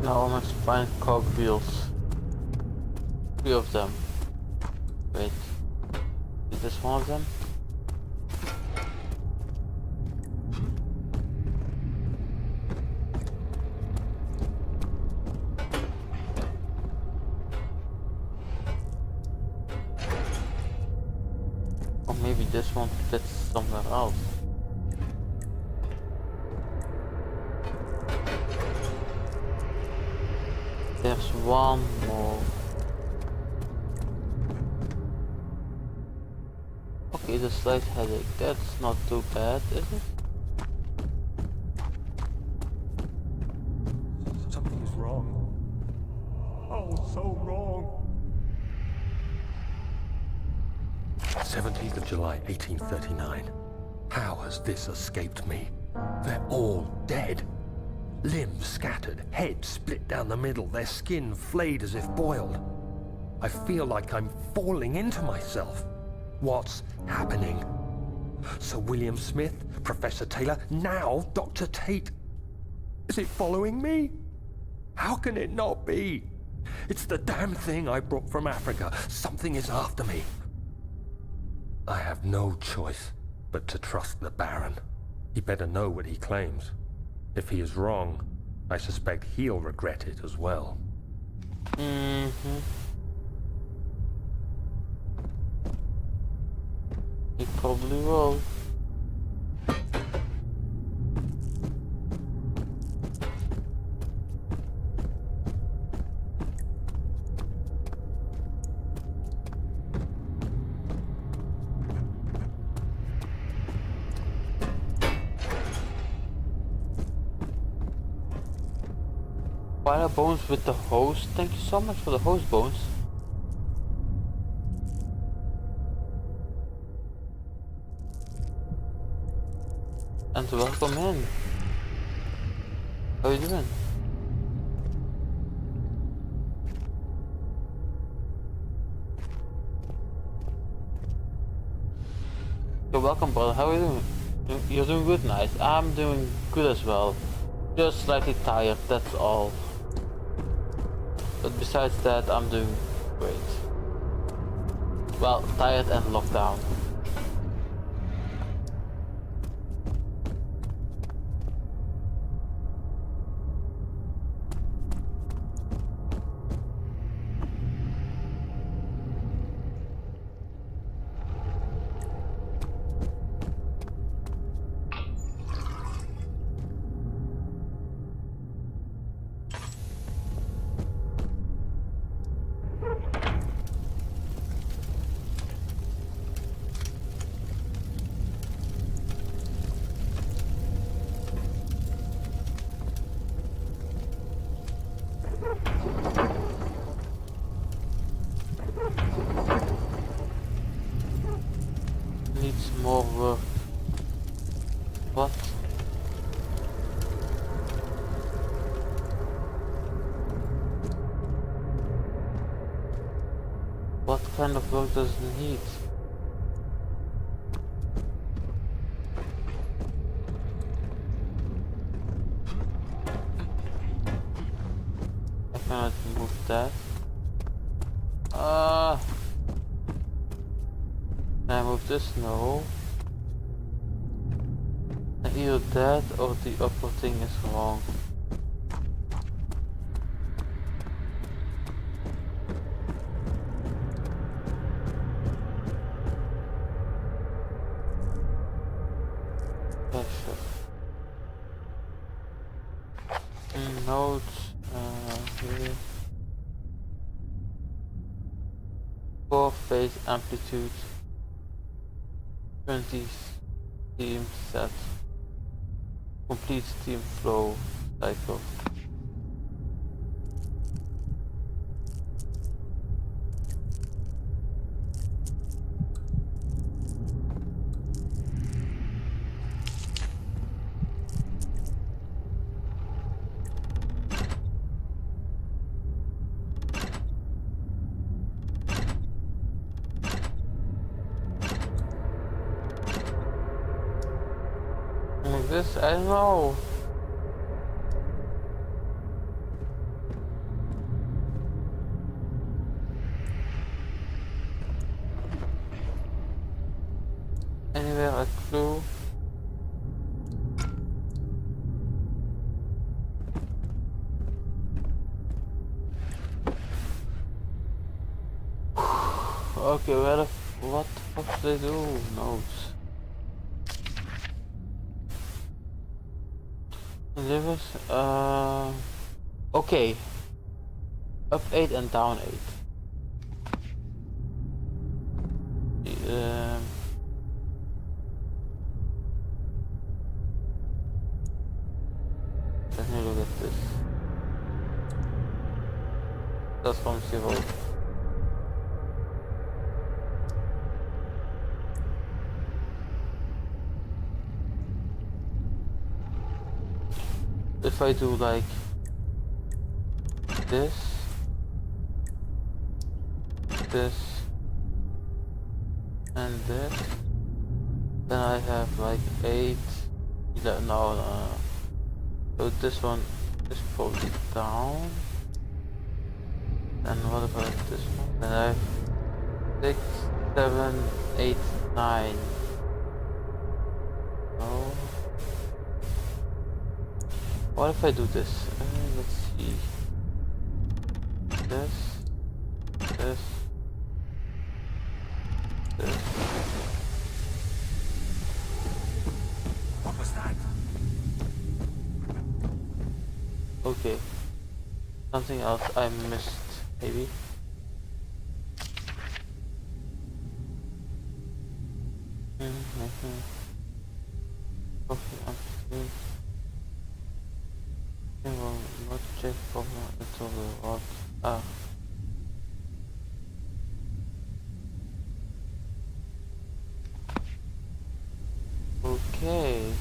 Now let's find cogwheels. 3 of them. Wait. Is this one of them? Or maybe this one fits somewhere else. There's one more. Okay, the slight headache. That's not too bad, is it? Something is wrong. Oh, so wrong. 17th of July, 1839. How has this escaped me? They're all dead. Limbs scattered, heads split down the middle, their skin flayed as if boiled. I feel like I'm falling into myself. What's happening? Sir William Smith, Professor Taylor, now Dr. Tate. Is it following me? How can it not be? It's the damn thing I brought from Africa. Something is after me. I have no choice but to trust the Baron. He better know what he claims. If he is wrong, I suspect he'll regret it as well. He probably will. Fire bones with the hose. Thank you so much for the hose bones. And welcome in. How you doing? You're welcome, brother. How are you doing? You're doing good, nice. I'm doing good as well. Just slightly tired, that's all. But besides that, I'm doing great. Well, tired and locked down. Needs more work. What? What kind of work does it need? I cannot move that. Can I move this? No. And either that or the upper thing is wrong. Yeah, sure. Notes, here. 4 phase amplitude. 20 steam set. Complete steam flow cycle. This, I don't know. Anywhere a clue? Okay, well, what the fuck do they do? Notes. Delivers, okay. Up 8 and down 8. Let me look at this. That's from 0. If I do like this, and this, then I have like 8, 11, no. So this one is probably down. And what about this one? Then I have 6, 7, 8, 9. No. What if I do this? Let's see. This. What was that? Okay. Something else I missed, maybe. Okay, amplitude. Well, not check problem until the rod. Ah. Okay.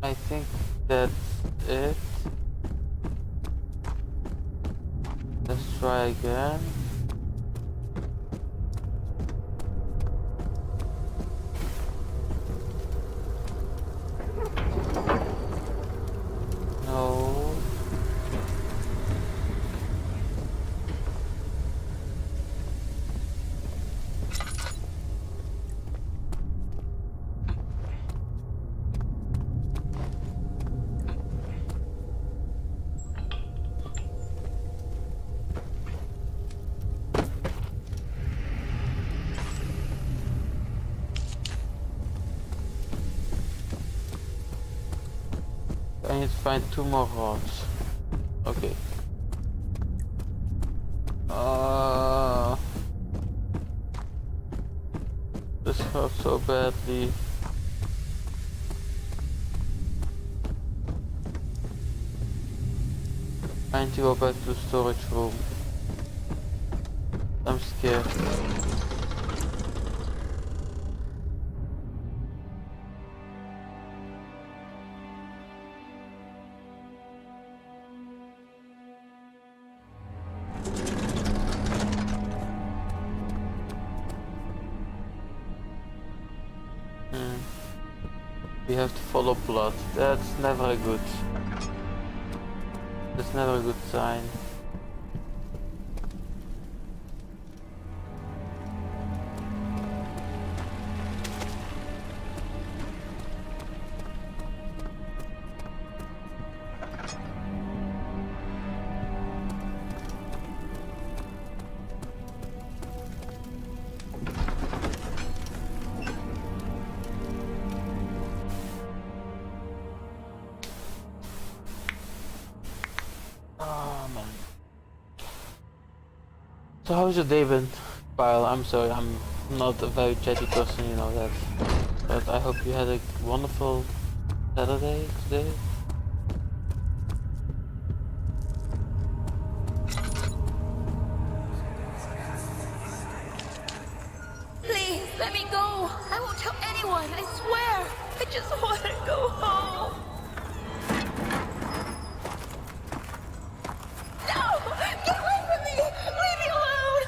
I think that's it. Let's try again. No. I need to find 2 more rods. Okay. This hurts so badly. trying to go back to the storage room. I'm scared. We have to follow blood. That's never a good. That's never a good sign. So how's your day been, Kyle? I'm sorry, I'm not a very chatty person, you know that. But I hope you had a wonderful Saturday today. Please, let me go. I won't tell anyone, I swear. I just want to go home. No! Get away from me! Leave me alone!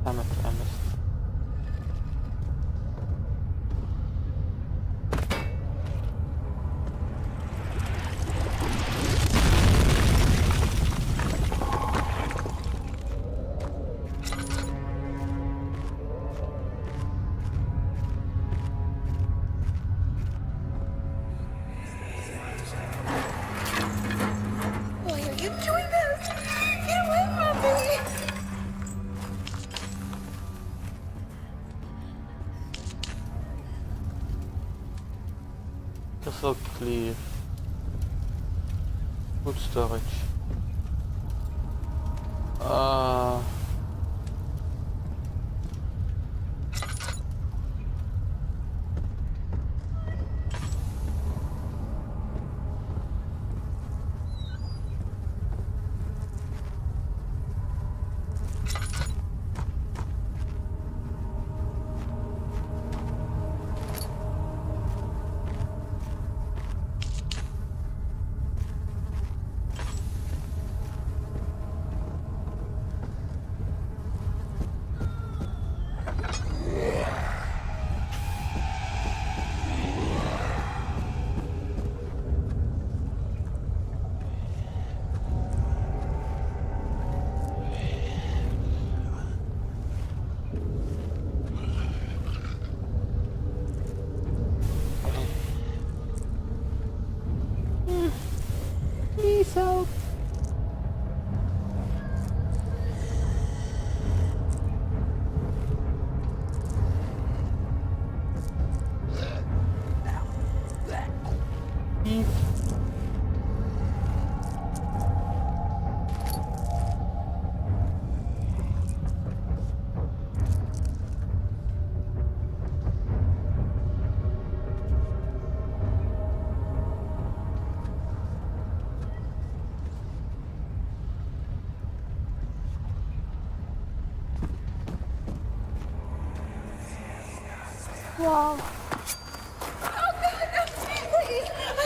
Damn it, I missed. Why are you doing this? Get away from me! That's so clear. Good storage. Please help. Wow. Oh, God, no, please. I'm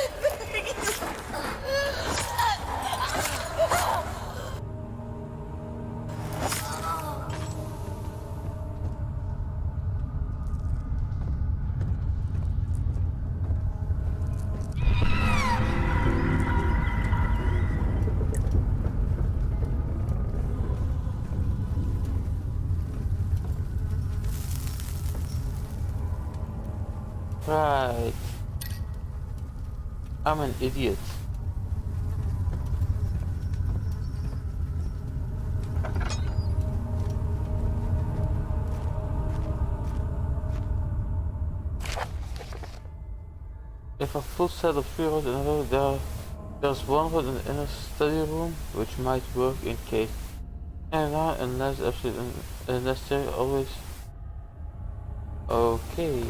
begging you. Right. I'm an idiot. If a full set of 3 rods in a row, there's one rod in the inner study room, which might work in case. And now, unless absolutely necessary, always. Okay.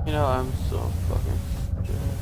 You know, I'm so fucking scared.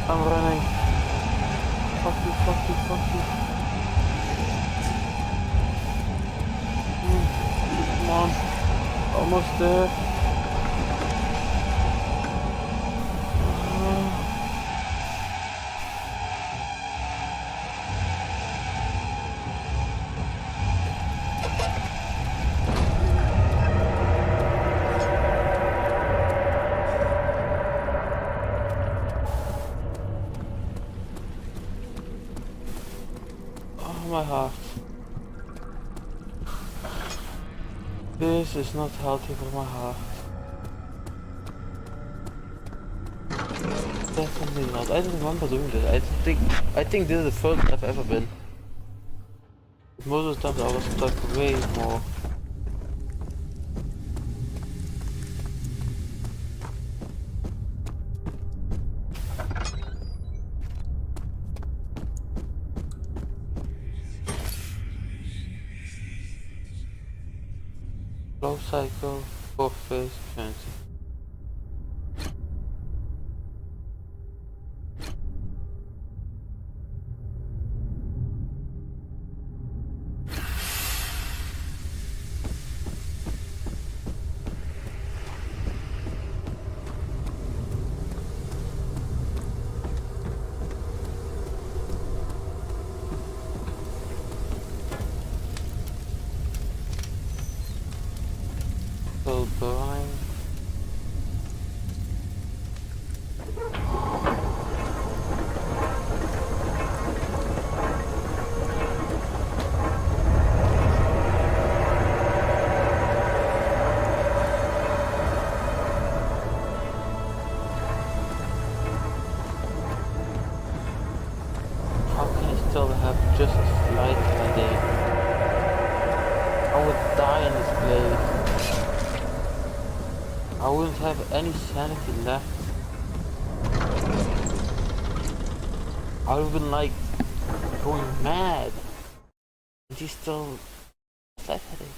I'm running. Fuck you, fuck you, fuck you. Come on. Almost there. This is not healthy for my heart. Definitely not. I don't remember doing this. I think this is the first I've ever been. Most of the times I was stuck way more. Flow cycle, 4th phase, 20. Still burning. How can I still have just a slight headache? I would die in this place. I wouldn't have any sanity left. I would have been like going mad. And he's still slight headache.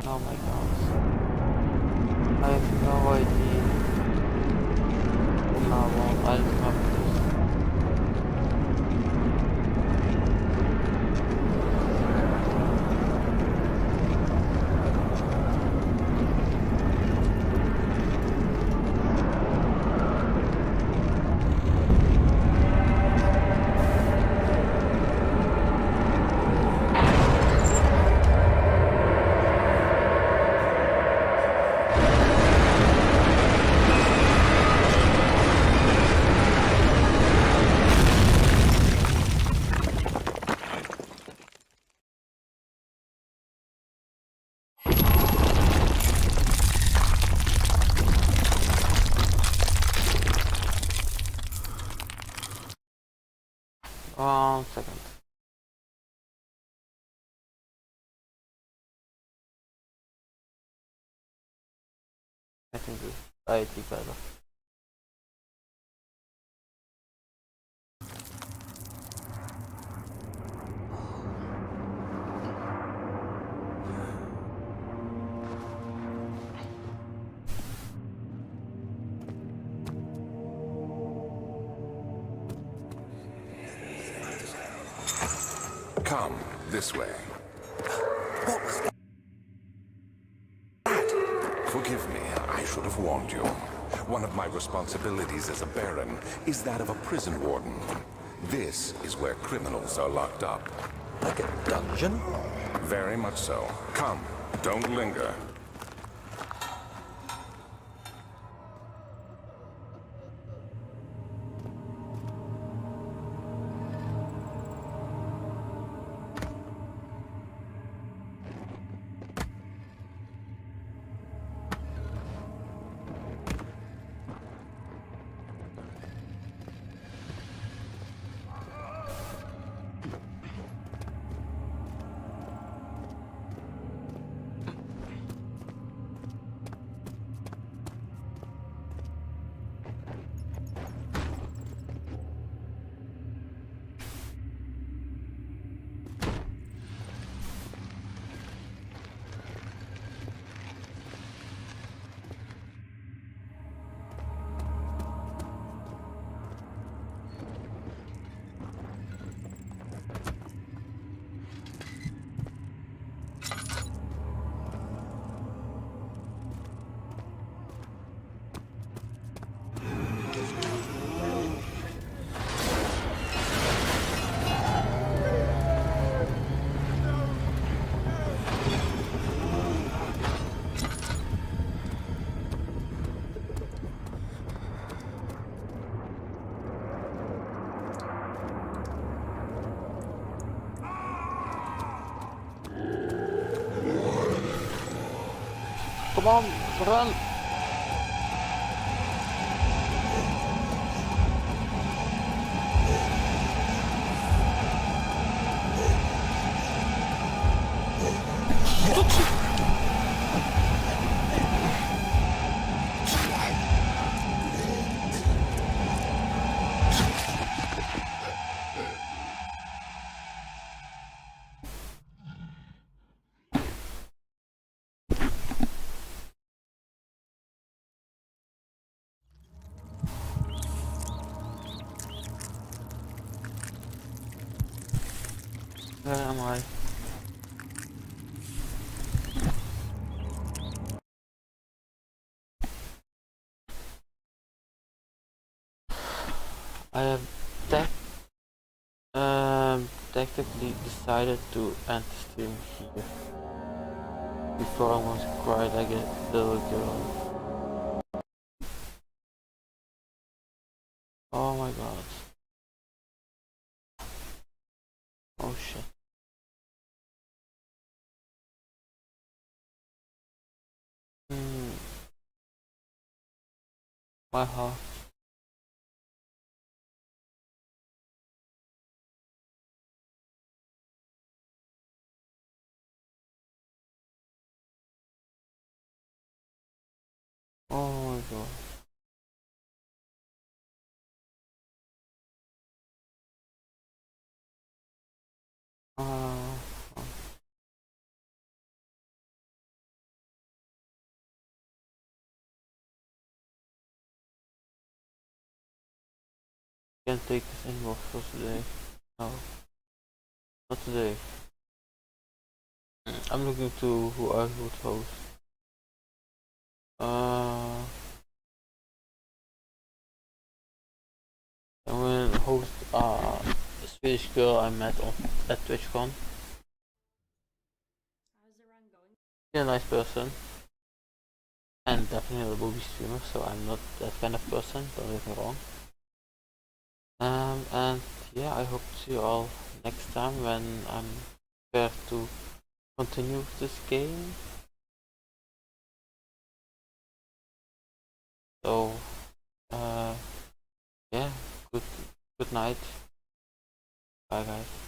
Oh my gosh. I have no idea. From now on, I don't have this. One second. I think this might be better. Come, this way. What was that? Forgive me, I should have warned you. One of my responsibilities as a Baron is that of a prison warden. This is where criminals are locked up. Like a dungeon? Very much so. Come, don't linger. Come on, run! Where am I? I have tactically decided to end the stream here before I want to cry like a little girl. Oh my god. Oh shit. My heart. Oh my god. Uh, can't take this anymore for today. No, not today. I'm looking to who I would host. I will host a Swedish girl I met at TwitchCon. She's a nice person. And definitely a movie streamer, so I'm not that kind of person, don't get me wrong. And yeah, I hope to see you all next time when I'm prepared to continue with this game. So, yeah, good night. Bye guys.